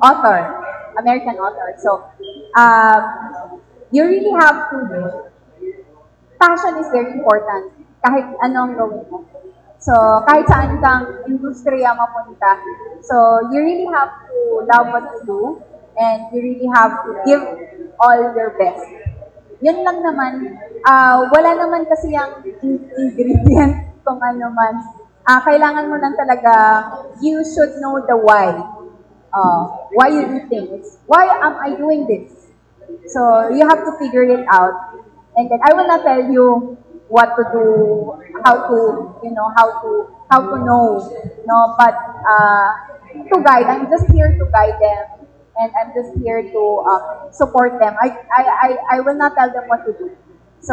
author, American author. So, you really have to, passion is very important, kahit anong gawin mo. So, kahit saan kang industriya mapunta. So, you really have to love what you do, and you really have to give all your best. Yun lang naman, wala naman kasi yung ingredient kung ano man. Kailangan mo lang talaga, you should know the why. Why you do things. Why am I doing this? So, you have to figure it out. And then, I will not tell you what to do, how to, how to know, no, but to guide. I'm just here to guide them. And I'm just here to support them. I will not tell them what to do. So,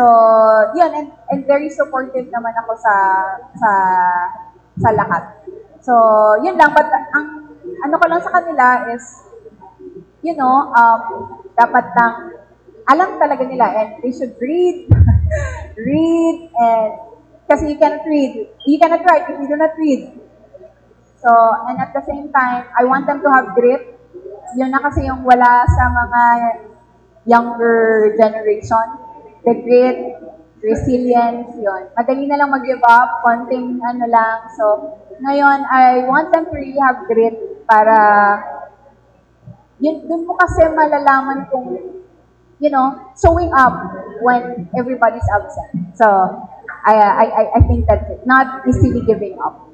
yun, and very supportive naman ako sa lahat. So, yun lang. But ang ano ko lang sa kanila is, dapat lang alam talaga nila, and they should read, and kasi you cannot write if you do not read. So, and at the same time, I want them to have grit. Yun na kasi yung wala sa mga younger generation. The grit, resilience, yun. Madali na lang mag-give up, konting ano lang. So, ngayon, I want them to really have grit para yun, dun mo kasi malalaman kung, showing up when everybody's absent. So, I think that's it. Not easily giving up.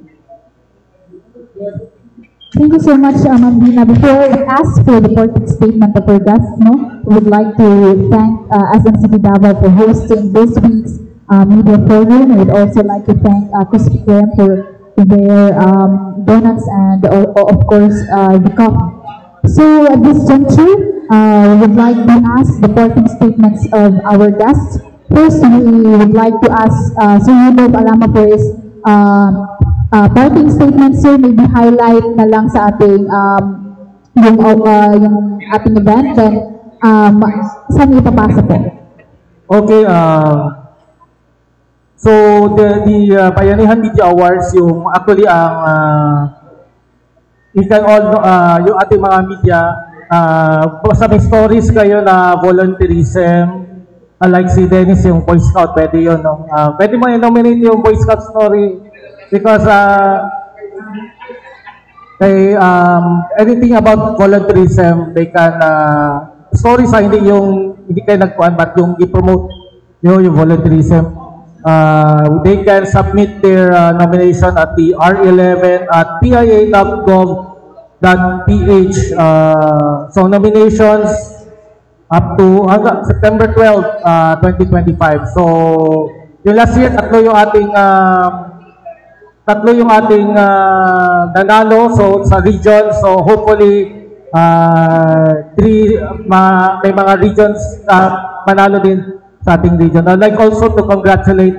Thank you so much, Ma'am Dina. Before we ask for the parting statement of our guests, we would like to thank SMCB Davao for hosting this week's media program. We would also like to thank Krispy Kreme for their donuts and, of course, the coffee. So, at this juncture, we would like to ask the parting statements of our guests. First, we would like to ask Sir Rudolph Alama for his parting statement, sir, maybe highlight na lang sa ating yung ating event, then saan ipapasa po? Okay, so the Bayanihan Media Awards, yung actually ang you can all know, yung ating mga media, basta may stories kayo na volunteerism, like si Dennis yung Boy Scout, pwede yun, no? Pwede mo i-nominate yung Boy Scout story. Because anything about volunteerism, they can stories hindi kayo nagkuhan, but yung i-promote yung volunteerism. They can submit their nomination at the R11 at pia.gov.ph. So nominations up to September 12, 2025. So yung last year, tatlo yung ating nanalo sa region. So hopefully may mga regions manalo din sa ating region. I'd like also to congratulate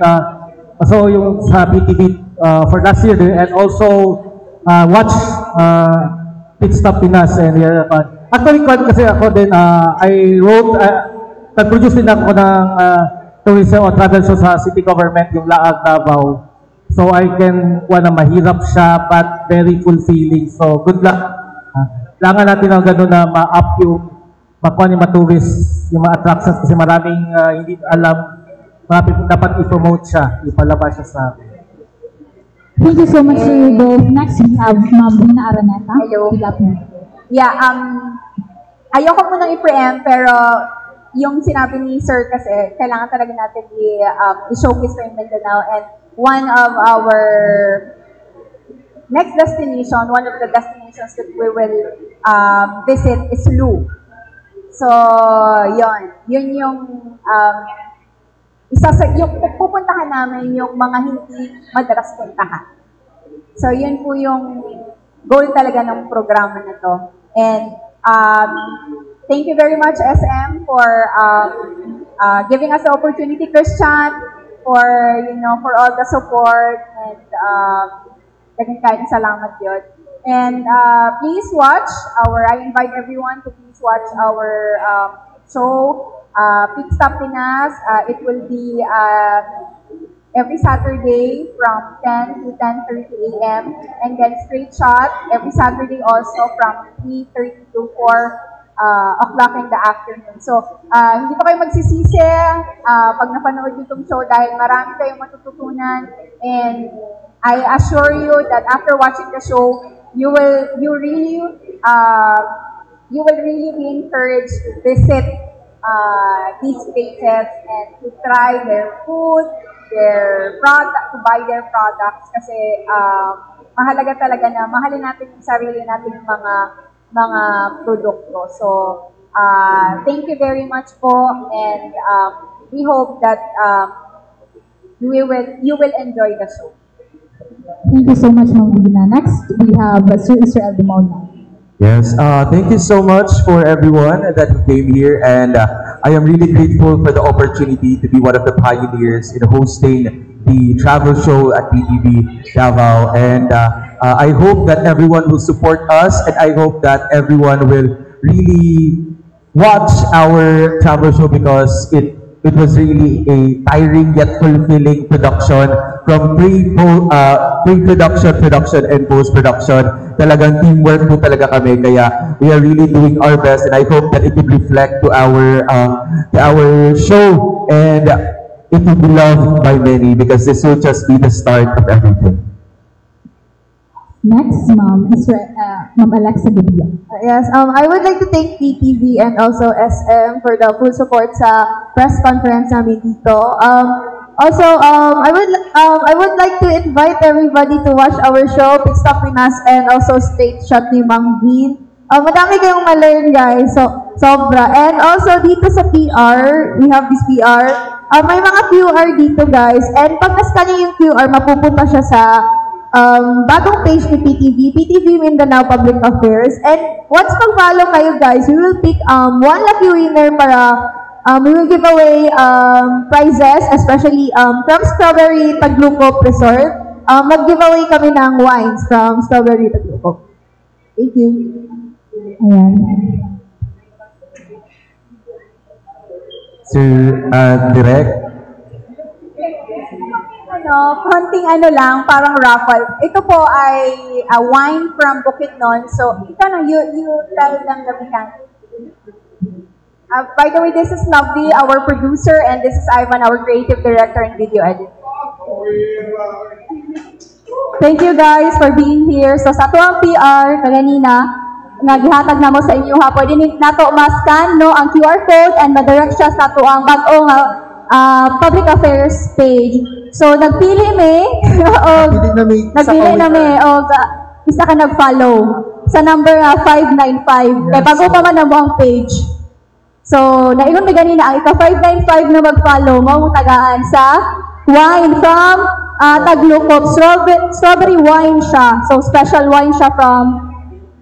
yung sa PTV for last year and also watch Pit Stop Pinas and actually kasi ako din I wrote nag-produce din ako ng tourism o travel show sa city government, yung Laag Davao. So I can, mahirap siya but very fulfilling. So good luck. Kailangan natin ang gano'n na ma-up yung makuha yung ma-tourist, yung ma-attractions kasi maraming hindi alam, maraming dapat i-promote siya, ipalabas siya sa akin. Thank you so much, Sir Rudolph. Next, we have Ma'am Dina Araneta. Hello. Yeah, ayoko munang i-preempt, pero yung sinabi ni Sir kasi, kailangan talaga natin i-showcase for Mindanao, and one of our next destination, one of the destinations that we will visit is Lu. So, yun yung yung pupuntahan namin yung mga hindi madalas puntahan. So, yun po yung goal talaga ng programa na to. And thank you very much, SM, for giving us the opportunity, Christian, for all the support, and daghang salamat yun. And please watch I invite everyone to please watch our show, Pit Stop Pinas. It will be every Saturday from 10 to 10:30 a.m. And then Straight Shot every Saturday also from 3:30 to 4 o'clock in the afternoon. So, hindi pa kayo magsisisi pag napanood nyo itong show dahil marami kayong matututunan. And I assure you that after watching the show, you will really be encouraged to visit these places and to try their food, their product, to buy their products kasi mahalaga talaga na mahalin natin yung sarili natin mga produkto. So, thank you very much po and we hope that you will enjoy the show. Thank you so much, Ma'am Vina. Next, we have Sir Israel Demona. Yes, thank you so much for everyone that came here, and I am really grateful for the opportunity to be one of the pioneers in hosting the travel show at PTV Davao, and I hope that everyone will support us, and I hope that everyone will really watch our travel show because it was really a tiring yet fulfilling production from pre-production, production, and post-production. Talagang teamwork po talaga kami, kaya we are really doing our best, and I hope that it will reflect to our show, and it will be loved by many because this will just be the start of everything. Next, Ma'am Alexa Gabia. Yes, I would like to thank PTV and also SM for the full support sa press conference namin dito. Also, I would like to invite everybody to watch our show, Pit Stop Pinas, and also Straight Shot ni Ma'am Vin. Madami kayong ma-learn, guys. So, sobra. And also, dito sa PR, we have this PR. May mga QR dito, guys. And pag nascan niyo yung QR, mapupunta siya sa bagong page ni PTV Mindanao Public Affairs. And once mag-follow kayo, guys, we will pick one lucky winner para we will give away prizes, especially from Strawberry Taglukop Resort. Mag-giveaway kami ng wines from Strawberry Taglukop. Thank you. Ayan. Sir Direk. Konting lang, parang raffle. Ito po ay a wine from Bukidnon. So, you tell them the mechanic. By the way, this is Lovely, our producer, and this is Ivan, our creative director and video editor. Thank you guys for being here. So sa tuwang PR, kaganina, nga gihatag na mo sa inyo ha, pwede nato ma-scan no, ang QR code and ma-direct siya sa tuwang bagong public affairs page. So nagpili isa ka nag-follow sa number 595. Kaya bago pa man na mo ang page. So, naingon mi ganina, ang ika-595 na mag-follow, mo tagaan sa wine from Taglukop. Strawberry wine siya. So, special wine siya from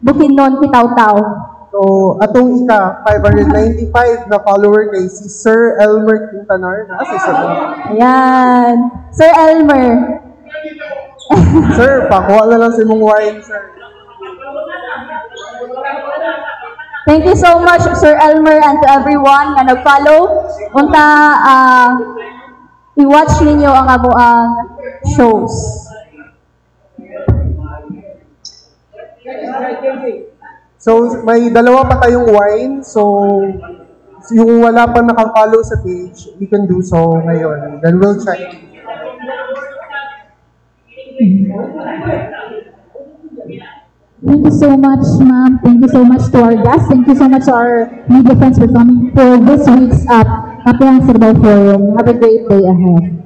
Bukidnon, Kitaw-Taw. So, atong ika-595 na follower kay si Sir Elmer Quintanar. Si Sir Ayan. Sir Elmer. Sir, pakuha na lang si mong wine, sir. Thank you so much, Sir Elmer, and to everyone na nag-follow. Unta, i-watch ninyo ang abuang shows. So, may dalawa pa tayong wine. So, yung wala pa naka-follow sa page, you can do so ngayon. Then we'll check. Thank you so much, ma'am. Thank you so much to our guests. Thank you so much to our media friends for coming for this week's Appearance Forum. Have a great day ahead.